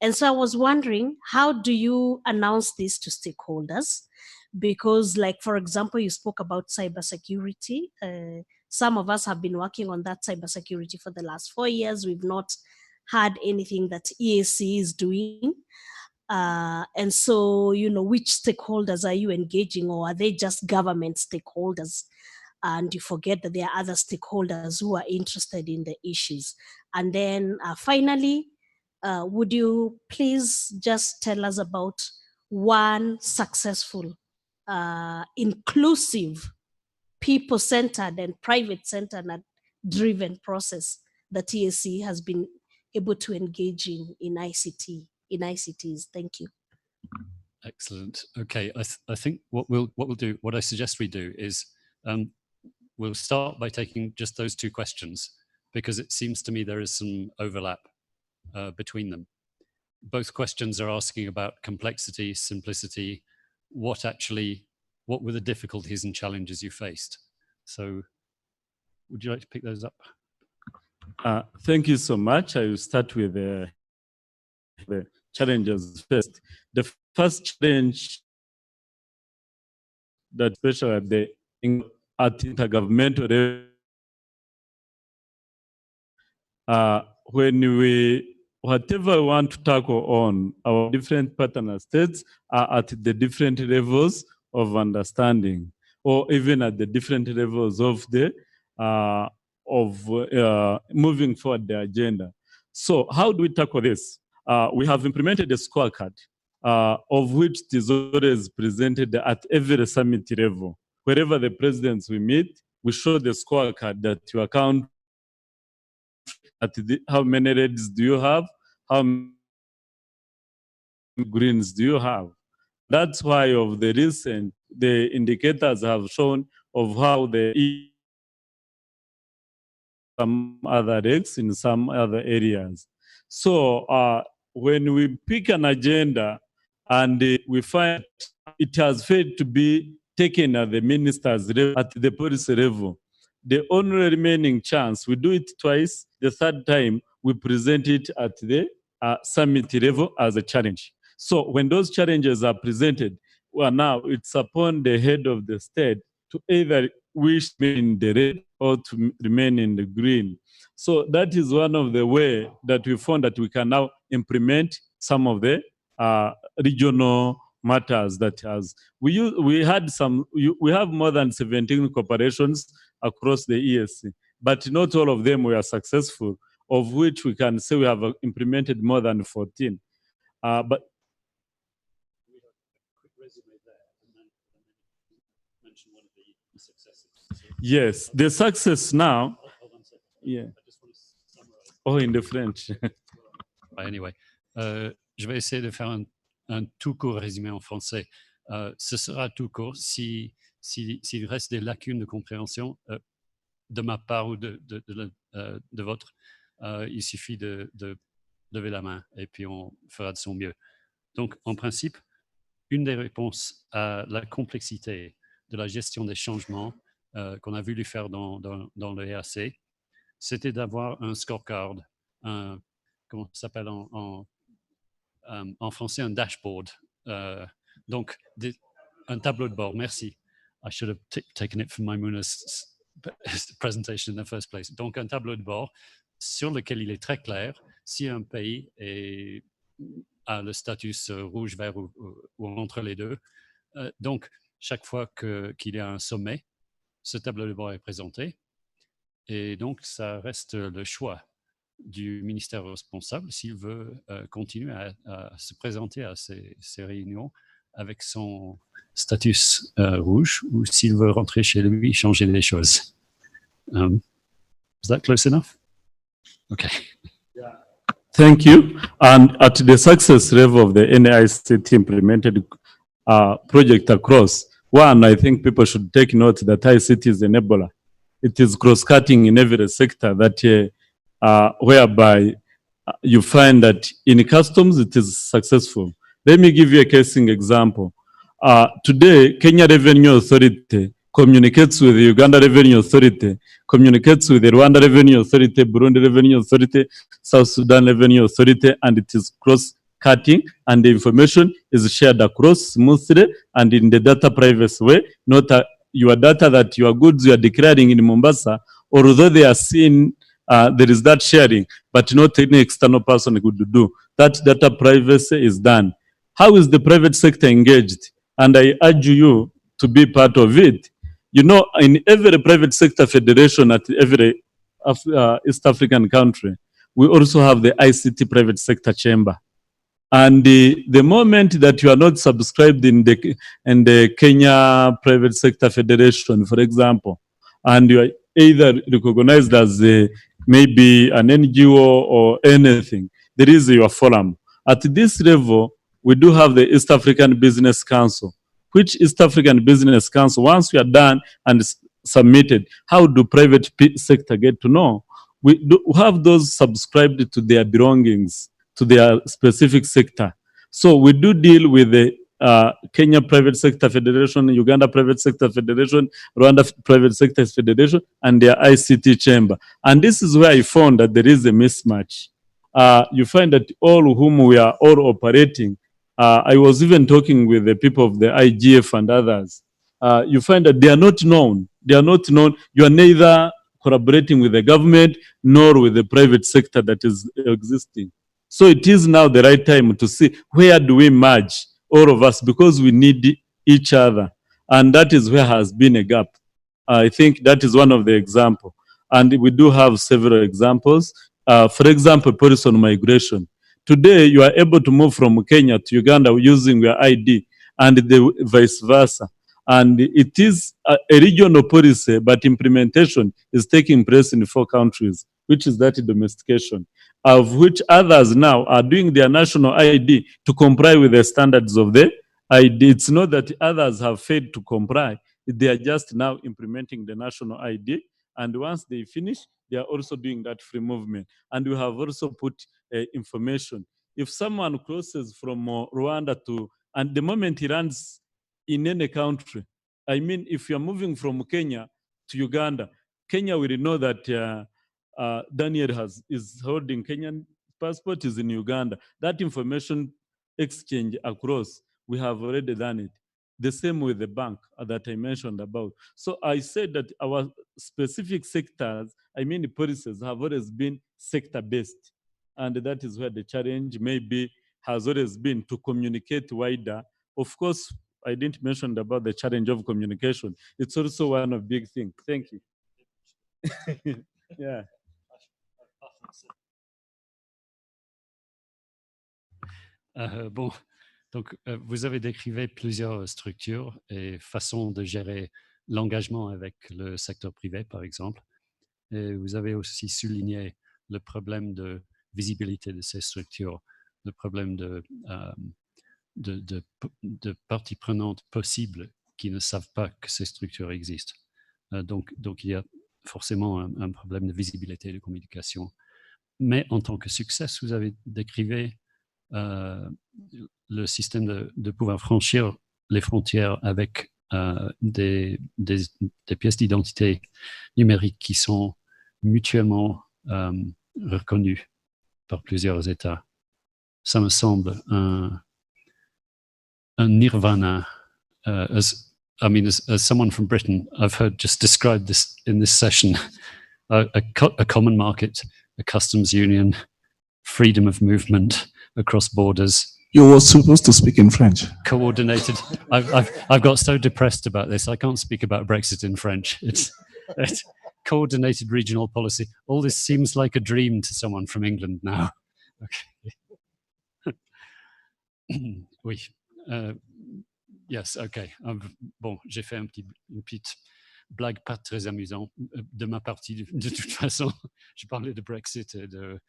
And so I was wondering, how do you announce this to stakeholders? Because, like, for example, you spoke about cybersecurity. Some of us have been working on that cybersecurity for the last 4 years. We've not had anything that EAC is doing. And so, which stakeholders are you engaging, or are they just government stakeholders? And you forget that there are other stakeholders who are interested in the issues. And then finally, would you please just tell us about one successful, inclusive, people-centered and private-centered and driven process that EAC has been able to engage in ICTs. Thank you. Excellent. Okay, I think what I suggest we do is we'll start by taking just those two questions, because it seems to me there is some overlap between them. Both questions are asking about complexity, simplicity, what were the difficulties and challenges you faced? So would you like to pick those up? Thank you so much. I will start with the challenges first. The first challenge that especially at intergovernmental level, whatever we want to tackle on, our different partner states are at the different levels of understanding, or even at the different levels of the moving forward the agenda. So how do we tackle this? We have implemented a scorecard of which is always presented at every summit level. Wherever the presidents we meet, we show the scorecard that you account at how many reds do you have, how many greens do you have. That's why of the recent, the indicators have shown of how the some other regs in some other areas. So when we pick an agenda and we find it has failed to be taken at the minister's level, at the policy level, the only remaining chance, we do it twice, the third time we present it at the summit level as a challenge. So when those challenges are presented, well, now it's upon the head of the state to either wish to remain in the red or to remain in the green. So that is one of the ways that we found that we can now implement some of the regional matters that has. We have more than 17 corporations across the ESC, but not all of them were successful, of which we can say we have implemented more than 14. But yes, the success now. Yeah. Oh, in the French. Anyway, je vais essayer de faire un tout court résumé en français. Ce sera tout court. S'il reste des lacunes de compréhension de ma part ou de votre, il suffit de lever la main et puis on fera de son mieux. Donc, en principe, une des réponses à la complexité de la gestion des changements qu'on a voulu faire dans le EAC, c'était d'avoir un scorecard, comment ça s'appelle en français, un dashboard. Donc, un tableau de bord, merci. I should have taken it from Maimouna's presentation in the first place. Donc, un tableau de bord sur lequel il est très clair si un pays a le statut rouge, vert ou entre les deux. Donc, chaque fois qu'il y a un sommet, ce tableau de bord est présenté. Et donc, ça reste le choix du ministère responsable s'il veut continuer à se présenter à ces réunions avec son statut rouge ou s'il veut rentrer chez lui, changer les choses. Is that close enough? Okay. Thank you. And at the success level of the NICT implemented project across, one, I think people should take note that ICT is an enabler. It is cross-cutting in every sector that whereby you find that in customs it is successful. Let me give you a casing example. Today, Kenya Revenue Authority communicates with the Uganda Revenue Authority, communicates with the Rwanda Revenue Authority, Burundi Revenue Authority, South Sudan Revenue Authority, and it is cross-cutting, and the information is shared across smoothly and in the data privacy way, not your data that your goods you are declaring in Mombasa, although they are seen, there is that sharing, but not any external person could do. That data privacy is done. How is the private sector engaged? And I urge you to be part of it. You know, in every private sector federation at every East African country, we also have the ICT private sector chamber. And the moment that you are not subscribed in the Kenya Private Sector Federation, for example, and you are either recognized as maybe an NGO or anything, there is your forum. At this level, we do have the East African Business Council, which East African Business Council, once we are done and submitted, how do private sector get to know? We have those subscribed to their belongings, to their specific sector. So we do deal with the Kenya Private Sector Federation, Uganda Private Sector Federation, Rwanda Private Sector Federation, and their ICT chamber. And this is where I found that there is a mismatch. You find that all whom we are all operating, I was even talking with the people of the IGF and others. You find that they are not known. They are not known. You are neither collaborating with the government nor with the private sector that is existing. So it is now the right time to see where do we merge, all of us, because we need each other. And that is where has been a gap. I think that is one of the examples. And we do have several examples. For example, policy on migration. Today, you are able to move from Kenya to Uganda using your ID and the vice versa. And it is a regional policy, but implementation is taking place in 4 countries, which is that domestication, of which others now are doing their national ID to comply with the standards of the ID. It's not that others have failed to comply. They are just now implementing the national ID. And once they finish, they are also doing that free movement. And we have also put information. If someone crosses from Rwanda to, and the moment he lands in any country, I mean, if you're moving from Kenya to Uganda, Kenya will know that Daniel is holding Kenyan passport, is in Uganda. That information exchange across, we have already done it. The same with the bank that I mentioned about. So I said that our specific sectors, I mean, the policies have always been sector-based. And that is where the challenge maybe has always been to communicate wider. Of course, I didn't mention about the challenge of communication. It's also one of big things. Thank you. Yeah. Bon, donc vous avez décrit plusieurs structures et façons de gérer l'engagement avec le secteur privé, par exemple. Et vous avez aussi souligné le problème de visibilité de ces structures, le problème de parties prenantes possibles qui ne savent pas que ces structures existent. Donc il y a forcément un problème de visibilité et de communication. Mais en tant que succès, vous avez décrit le système de pouvoir franchir les frontières avec des pièces d'identité numériques qui sont mutuellement reconnues par plusieurs États. Ça me semble un nirvana. As someone from Britain, I've heard just described this in this session, a common market, a customs union, freedom of movement across borders. You were supposed to speak in French. Coordinated. I've got so depressed about this. I can't speak about Brexit in French. It's coordinated regional policy. All this seems like a dream to someone from England now. Okay. Oui. Yes, okay. Bon, j'ai fait une petite blague pas très amusante de ma partie. De toute façon, j'ai parlé de Brexit et de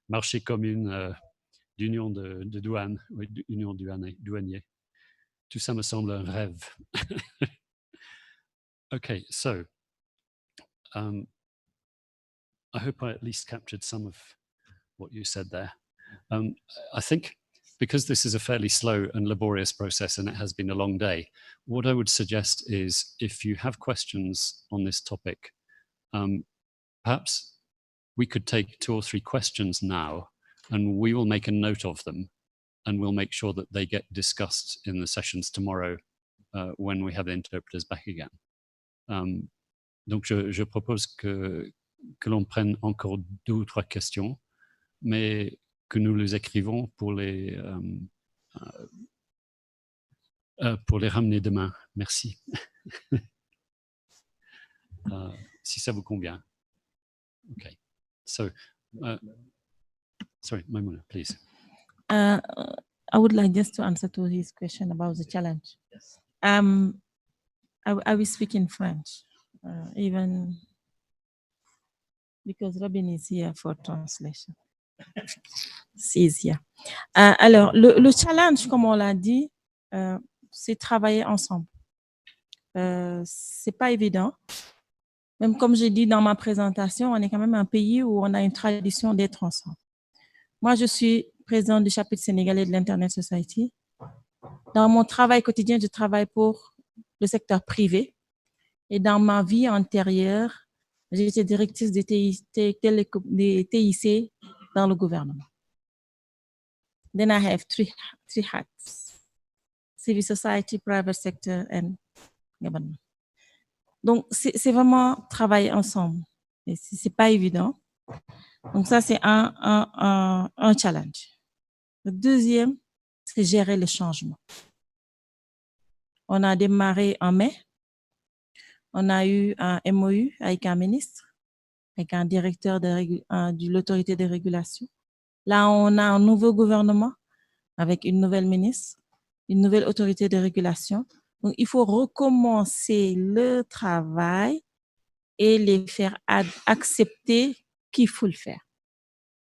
marché commun, d'union de douane, oui, d'union douanier. Tout ça me semble un rêve. Okay, so I hope I at least captured some of what you said there. I think because this is a fairly slow and laborious process and it has been a long day, what I would suggest is if you have questions on this topic, perhaps we could take 2 or 3 questions now and we will make a note of them and we'll make sure that they get discussed in the sessions tomorrow when we have the interpreters back again. Donc je propose que l'on prenne encore 2 ou 3 questions, mais que nous les écrivons pour les ramener demain. Merci. Si ça vous convient. Okay. So, sorry, Maimouna, please. I would like just to answer to his question about the challenge. Yes. I will speak in French, even because Robin is here for translation. C'est easier. Alors, le challenge, comme on l'a dit, c'est travailler ensemble. C'est pas évident. Même comme j'ai dit dans ma présentation, on est quand même un pays où on a une tradition d'être ensemble. Moi, je suis présidente du chapitre sénégalais de l'Internet Society. Dans mon travail quotidien, je travaille pour le secteur privé. Et dans ma vie antérieure, j'étais directrice des TIC dans le gouvernement. Then I have three hats: civil society, private sector, and government. Donc, c'est vraiment travailler ensemble. Et c'est pas évident. Donc, ça, c'est un challenge. Le deuxième, c'est gérer le changement. On a démarré en mai. On a eu un MOU avec un ministre. avec un directeur de l'autorité de régulation. Là, on a un nouveau gouvernement avec une nouvelle ministre, une nouvelle autorité de régulation. Donc, il faut recommencer le travail et les faire accepter qu'il faut le faire.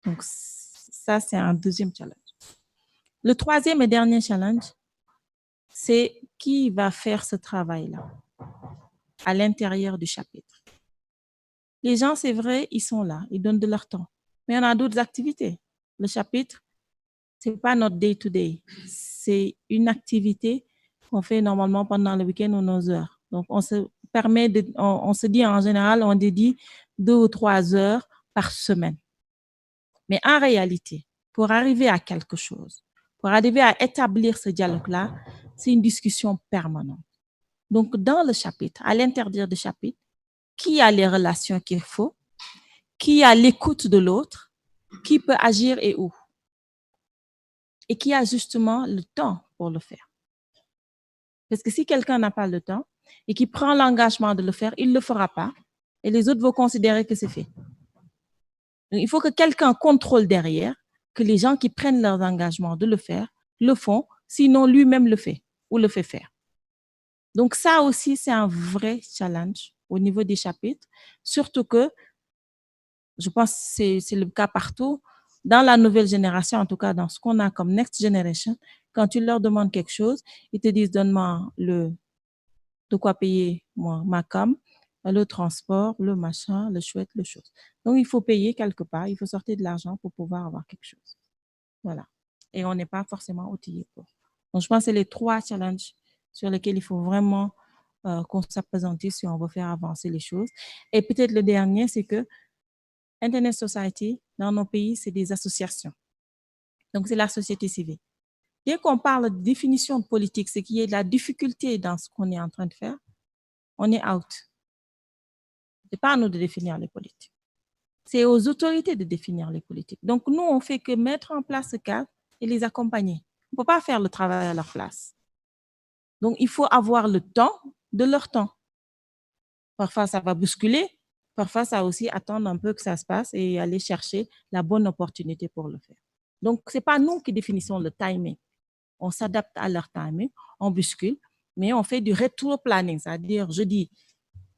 Donc, ça, c'est un deuxième challenge. Le troisième et dernier challenge, c'est qui va faire ce travail-là à l'intérieur du chapitre. Les gens, c'est vrai, ils sont là, ils donnent de leur temps. Mais on a d'autres activités. Le chapitre, c'est pas notre day-to-day. C'est une activité qu'on fait normalement pendant le week-end ou nos heures. Donc, on se permet on se dit en général, on dédie 2 ou 3 heures par semaine. Mais en réalité, pour arriver à quelque chose, pour arriver à établir ce dialogue-là, c'est une discussion permanente. Donc, dans le chapitre, à l'intérieur du chapitre, qui a les relations qu'il faut, qui a l'écoute de l'autre, qui peut agir et où, et qui a justement le temps pour le faire. Parce que si quelqu'un n'a pas le temps et qui prend l'engagement de le faire, il ne le fera pas et les autres vont considérer que c'est fait. Donc, il faut que quelqu'un contrôle derrière que les gens qui prennent leurs engagements de le faire, le font, sinon lui-même le fait ou le fait faire. Donc ça aussi, c'est un vrai challenge au niveau des chapitres, surtout que je pense que c'est le cas partout. Dans la nouvelle génération, en tout cas dans ce qu'on a comme Next Generation, quand tu leur demandes quelque chose, ils te disent donne-moi de quoi payer moi, ma com, le transport, le machin, le chouette, le chose. Donc, il faut payer quelque part, il faut sortir de l'argent pour pouvoir avoir quelque chose. Voilà. Et on n'est pas forcément outillé pour. Donc, je pense que c'est les 3 challenges sur lesquels il faut vraiment qu'on s'appesantisse si on veut faire avancer les choses. Et peut-être le dernier, c'est que Internet Society, dans nos pays, c'est des associations. Donc, c'est la société civile. Dès qu'on parle de définition de politique, ce qui est de la difficulté dans ce qu'on est en train de faire, on est out. Ce n'est pas à nous de définir les politiques. C'est aux autorités de définir les politiques. Donc, nous, on ne fait que mettre en place ce cadre et les accompagner. On ne peut pas faire le travail à leur place. Donc, il faut avoir le temps de leur temps. Parfois, ça va bousculer. Parfois, ça aussi attendre un peu que ça se passe et aller chercher la bonne opportunité pour le faire. Donc, ce n'est pas nous qui définissons le timing. On s'adapte à leur timing, on bouscule, mais on fait du rétro-planning. C'est-à-dire, je dis,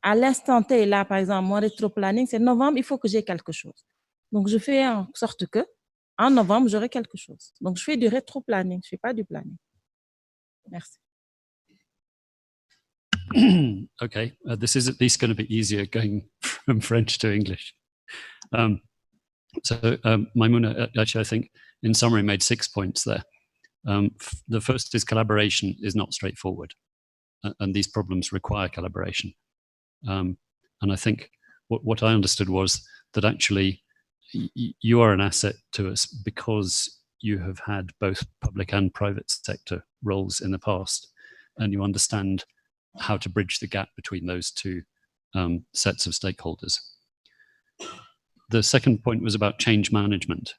à l'instant T, là, par exemple, mon rétro-planning, c'est novembre, il faut que j'ai quelque chose. Donc, je fais en sorte que en novembre, j'aurai quelque chose. Donc, je fais du rétro-planning, je ne fais pas du planning. Merci. Okay, this is at least going to be easier going from French to English. Maimouna, actually, I think in summary made 6 points there. The first is collaboration is not straightforward, and these problems require collaboration. And I think what I understood was that actually you are an asset to us because you have had both public and private sector roles in the past, and you understand how to bridge the gap between those 2 sets of stakeholders. The second point was about change management.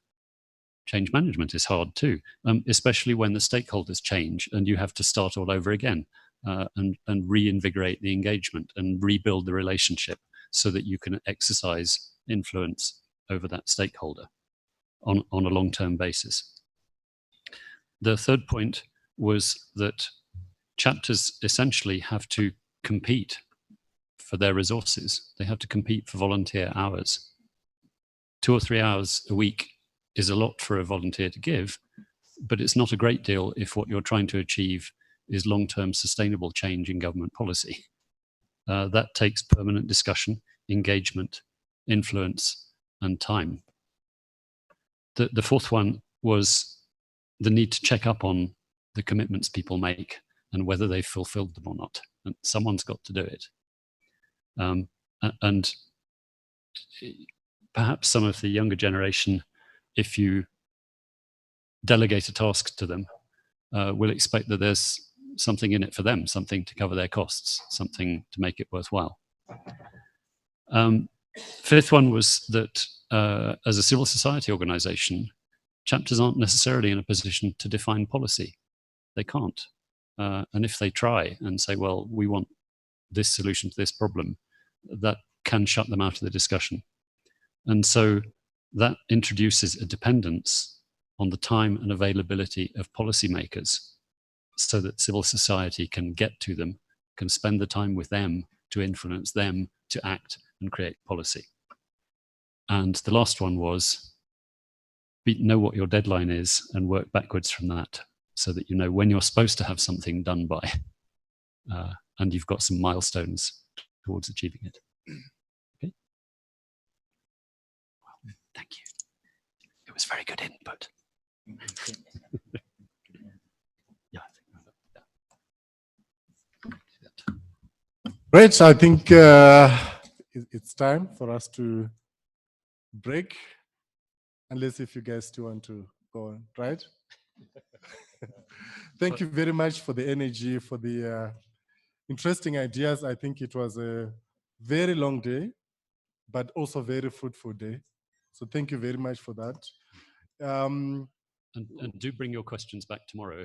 Change management is hard too, especially when the stakeholders change and you have to start all over again and reinvigorate the engagement and rebuild the relationship so that you can exercise influence over that stakeholder on a long-term basis. The third point was that chapters essentially have to compete for their resources. They have to compete for volunteer hours. 2 or 3 hours a week is a lot for a volunteer to give, but it's not a great deal if what you're trying to achieve is long-term sustainable change in government policy. That takes permanent discussion, engagement, influence, and time. The fourth one was the need to check up on the commitments people make and whether they've fulfilled them or not. And someone's got to do it. And perhaps some of the younger generation, if you delegate a task to them, will expect that there's something in it for them, something to cover their costs, something to make it worthwhile. Fifth one was that as a civil society organization, chapters aren't necessarily in a position to define policy. They can't. And if they try and say, well, we want this solution to this problem, that can shut them out of the discussion. And so that introduces a dependence on the time and availability of policymakers so that civil society can get to them, can spend the time with them to influence them to act and create policy. And the last one was know what your deadline is and work backwards from that so that you know when you're supposed to have something done by, and you've got some milestones towards achieving it. Okay. Well, thank you. It was very good input. Yeah, I think. Great. I think it's time for us to break, unless if you guys still want to go on, right? Thank you very much for the energy, for the interesting ideas. I think it was a very long day, but also very fruitful day. So thank you very much for that. And do bring your questions back tomorrow.